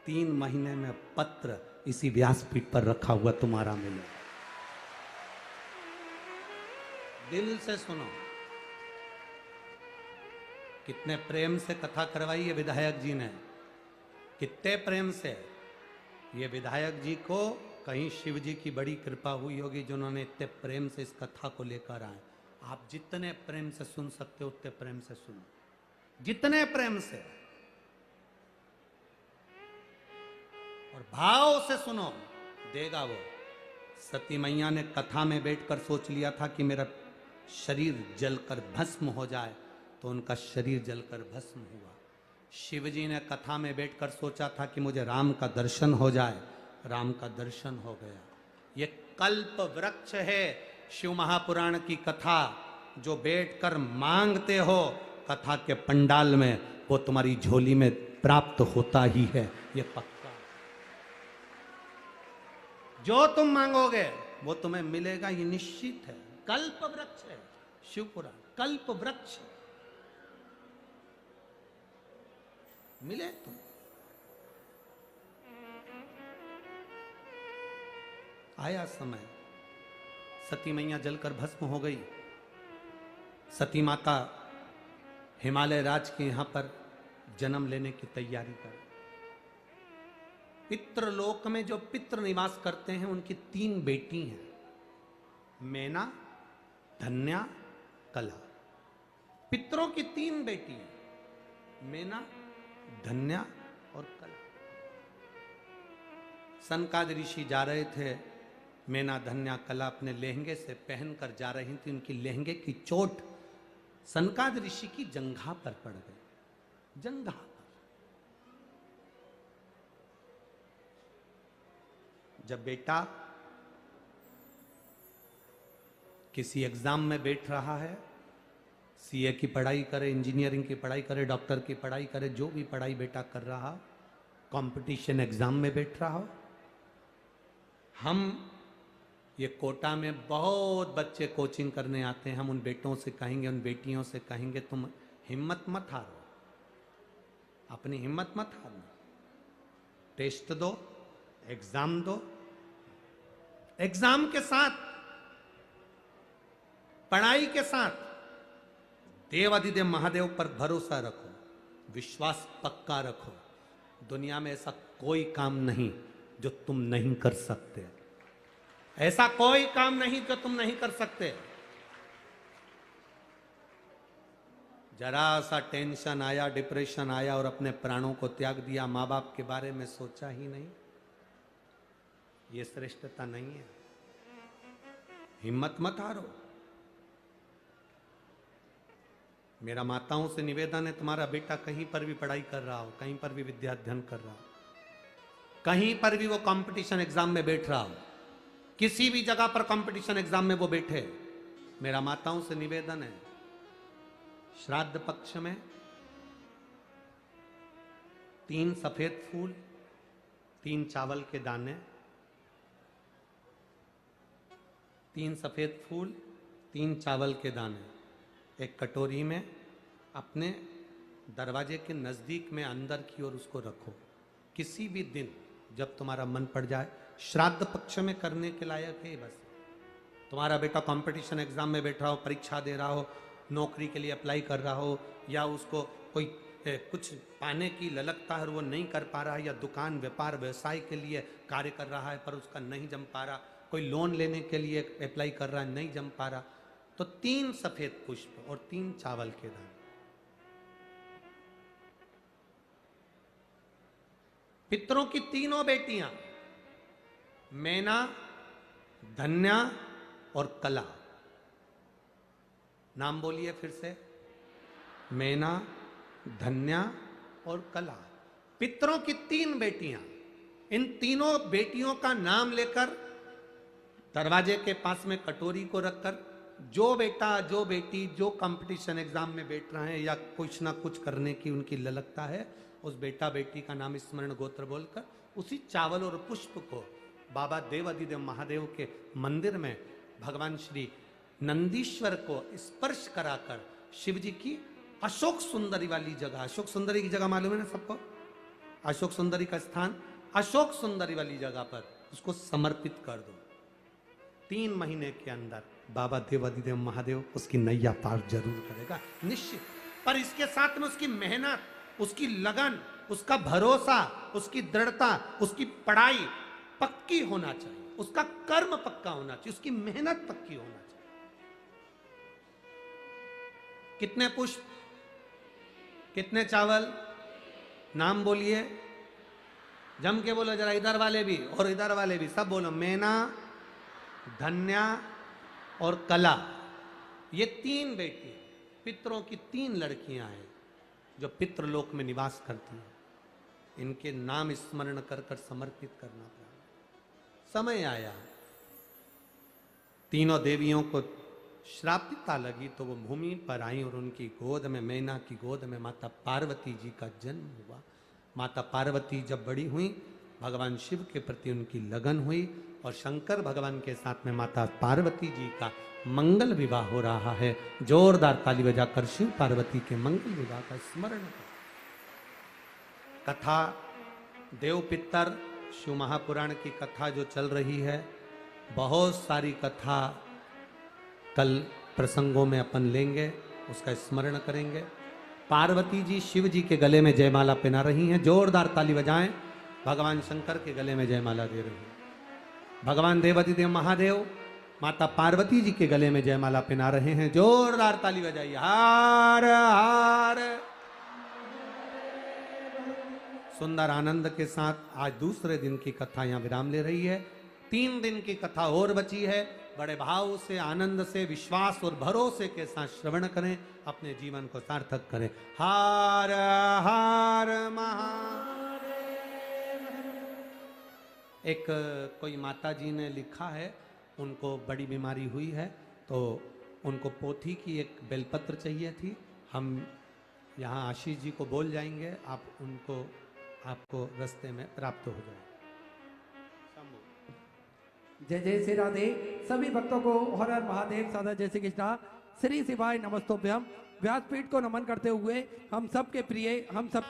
3 महीने में पत्र इसी व्यासपीठ पर रखा हुआ तुम्हारा मिले। दिल से सुनो। कितने प्रेम से कथा करवाई है विधायक जी ने, कितने प्रेम से। ये विधायक जी को कहीं शिव जी की बड़ी कृपा हुई होगी जिन्होंने इतने प्रेम से इस कथा को लेकर आए। आप जितने प्रेम से सुन सकते हो उतने प्रेम से सुनो, जितने प्रेम से और भाव से सुनो, देगा वो। सती मैया ने कथा में बैठकर सोच लिया था कि मेरा शरीर जलकर भस्म हो जाए, तो उनका शरीर जलकर भस्म हुआ। शिवजी ने कथा में बैठकर सोचा था कि मुझे राम का दर्शन हो जाए, राम का दर्शन हो गया। ये कल्प वृक्ष है शिव महापुराण की कथा, जो बैठकर मांगते हो कथा के पंडाल में, वो तुम्हारी झोली में प्राप्त होता ही है, ये पक्का। जो तुम मांगोगे वो तुम्हें मिलेगा, ये निश्चित है। कल्प वृक्ष है शिवपुराण, कल्प वृक्ष। मिले तुम। आया समय, सती मैया जलकर भस्म हो गई। सती माता हिमालय राज के यहां पर जन्म लेने की तैयारी कर। पितृलोक में जो पितृ निवास करते हैं उनकी 3 बेटी हैं, मैना, धन्या, कला। पितरों की 3 बेटी हैं, मैना, धन्या और कला। सनकाद ऋषि जा रहे थे, मैना, धन्या, कला अपने लहंगे से पहनकर जा रही थी। उनकी लहंगे की चोट सनकाद ऋषि की जंघा पर पड़ गई, जंघा पर। जब बेटा किसी एग्जाम में बैठ रहा है, सीए की पढ़ाई करे, इंजीनियरिंग की पढ़ाई करे, डॉक्टर की पढ़ाई करे, जो भी पढ़ाई बेटा कर रहा, कंपटीशन एग्जाम में बैठ रहा हो, हम ये कोटा में बहुत बच्चे कोचिंग करने आते हैं, हम उन बेटों से कहेंगे, उन बेटियों से कहेंगे, तुम हिम्मत मत हारो, अपनी हिम्मत मत हारना। टेस्ट दो, एग्जाम दो, एग्जाम के साथ, पढ़ाई के साथ देवाधिदेव महादेव पर भरोसा रखो, विश्वास पक्का रखो। दुनिया में ऐसा कोई काम नहीं जो तुम नहीं कर सकते, ऐसा कोई काम नहीं जो तुम नहीं कर सकते। जरा सा टेंशन आया, डिप्रेशन आया और अपने प्राणों को त्याग दिया, माँ बाप के बारे में सोचा ही नहीं, ये श्रेष्ठता नहीं है। हिम्मत मत हारो। मेरा माताओं से निवेदन है, तुम्हारा बेटा कहीं पर भी पढ़ाई कर रहा हो, कहीं पर भी विद्या अध्ययन कर रहा हो, कहीं पर भी वो कंपटीशन एग्जाम में बैठ रहा हो, किसी भी जगह पर कंपटीशन एग्जाम में वो बैठे, मेरा माताओं से निवेदन है, श्राद्ध पक्ष में 3 सफेद फूल, 3 चावल के दाने, 3 सफेद फूल, 3 चावल के दाने एक कटोरी में अपने दरवाजे के नजदीक में अंदर की ओर उसको रखो। किसी भी दिन जब तुम्हारा मन पड़ जाए, श्राद्ध पक्ष में करने के लायक है। बस तुम्हारा बेटा कंपटीशन एग्जाम में बैठा हो, परीक्षा दे रहा हो, नौकरी के लिए अप्लाई कर रहा हो, या उसको कोई कुछ पाने की ललकता है और वो नहीं कर पा रहा है, या दुकान व्यापार व्यवसाय के लिए कार्य कर रहा है पर उसका नहीं जम पा रहा, कोई लोन लेने के लिए अप्लाई कर रहा है, नहीं जम पा रहा, तो 3 सफेद पुष्प और 3 चावल के दाने। पितरों की 3 बेटियां, मैना, धन्या और कला। नाम बोलिए फिर से, मैना, धन्या और कला। पितरों की 3 बेटियां, इन तीनों बेटियों का नाम लेकर दरवाजे के पास में कटोरी को रखकर जो बेटा जो बेटी जो कंपटीशन एग्जाम में बैठ रहे हैं या कुछ ना कुछ करने की उनकी ललकता है, उस बेटा बेटी का नाम स्मरण गोत्र बोलकर उसी चावल और पुष्प को बाबा देवादिदेव महादेव के मंदिर में भगवान श्री नंदीश्वर को स्पर्श कराकर शिव जी की अशोक सुंदरी वाली जगह, अशोक सुंदरी की जगह मालूम है ना सबको, अशोक सुंदरी का स्थान, अशोक सुंदरी वाली जगह पर उसको समर्पित कर दो। 3 महीने के अंदर बाबा देवादिदेव महादेव उसकी नैया पार जरूर करेगा निश्चित। पर इसके साथ में उसकी मेहनत, उसकी लगन, उसका भरोसा, उसकी दृढ़ता, उसकी पढ़ाई पक्की होना चाहिए, उसका कर्म पक्का होना चाहिए, उसकी मेहनत पक्की होना चाहिए। कितने पुष्प, कितने चावल, नाम बोलिए, जम के बोलो जरा, इधर वाले भी और इधर वाले भी सब बोलो। मैना, धन्या और कला, ये 3 बेटी पितरों की 3 लड़कियां हैं जो पितृलोक में निवास करती हैं। इनके नाम स्मरण कर कर समर्पित करना पड़ा। समय आया, तीनों देवियों को श्रापिता लगी तो वो भूमि पर आई और उनकी गोद में, मैना की गोद में माता पार्वती जी का जन्म हुआ। माता पार्वती जब बड़ी हुई, भगवान शिव के प्रति उनकी लगन हुई और शंकर भगवान के साथ में माता पार्वती जी का मंगल विवाह हो रहा है। जोरदार ताली बजाकर शिव पार्वती के मंगल विवाह का स्मरण करें। कथा देव पितर शिव महापुराण की कथा जो चल रही है, बहुत सारी कथा कल प्रसंगों में अपन लेंगे, उसका स्मरण करेंगे। पार्वती जी शिव जी के गले में जयमाला पहना रही हैं, जोरदार ताली बजाएं। भगवान शंकर के गले में जयमाला दे रही हैं। भगवान देवादिदेव महादेव माता पार्वती जी के गले में जयमाला पहना रहे हैं, जोरदार ताली बजाइए। हार हार। सुंदर आनंद के साथ आज दूसरे दिन की कथा यहां विराम ले रही है। 3 दिन की कथा और बची है। बड़े भाव से, आनंद से, विश्वास और भरोसे के साथ श्रवण करें, अपने जीवन को सार्थक करें। हार हार महादेव। एक कोई माता जी ने लिखा है, उनको बड़ी बीमारी हुई है तो उनको पोथी की एक बेलपत्र चाहिए थी। हम यहाँ आशीष जी को बोल जाएंगे, आप उनको, आपको रास्ते में प्राप्त हो जाए। जय जय श्री राधे। सभी भक्तों को हर हर महादेव, सादा जय श्री कृष्णा, श्री शिवाय नमस्तोभ्यम। व्यासपीठ को नमन करते हुए हम सबके प्रिय, हम सब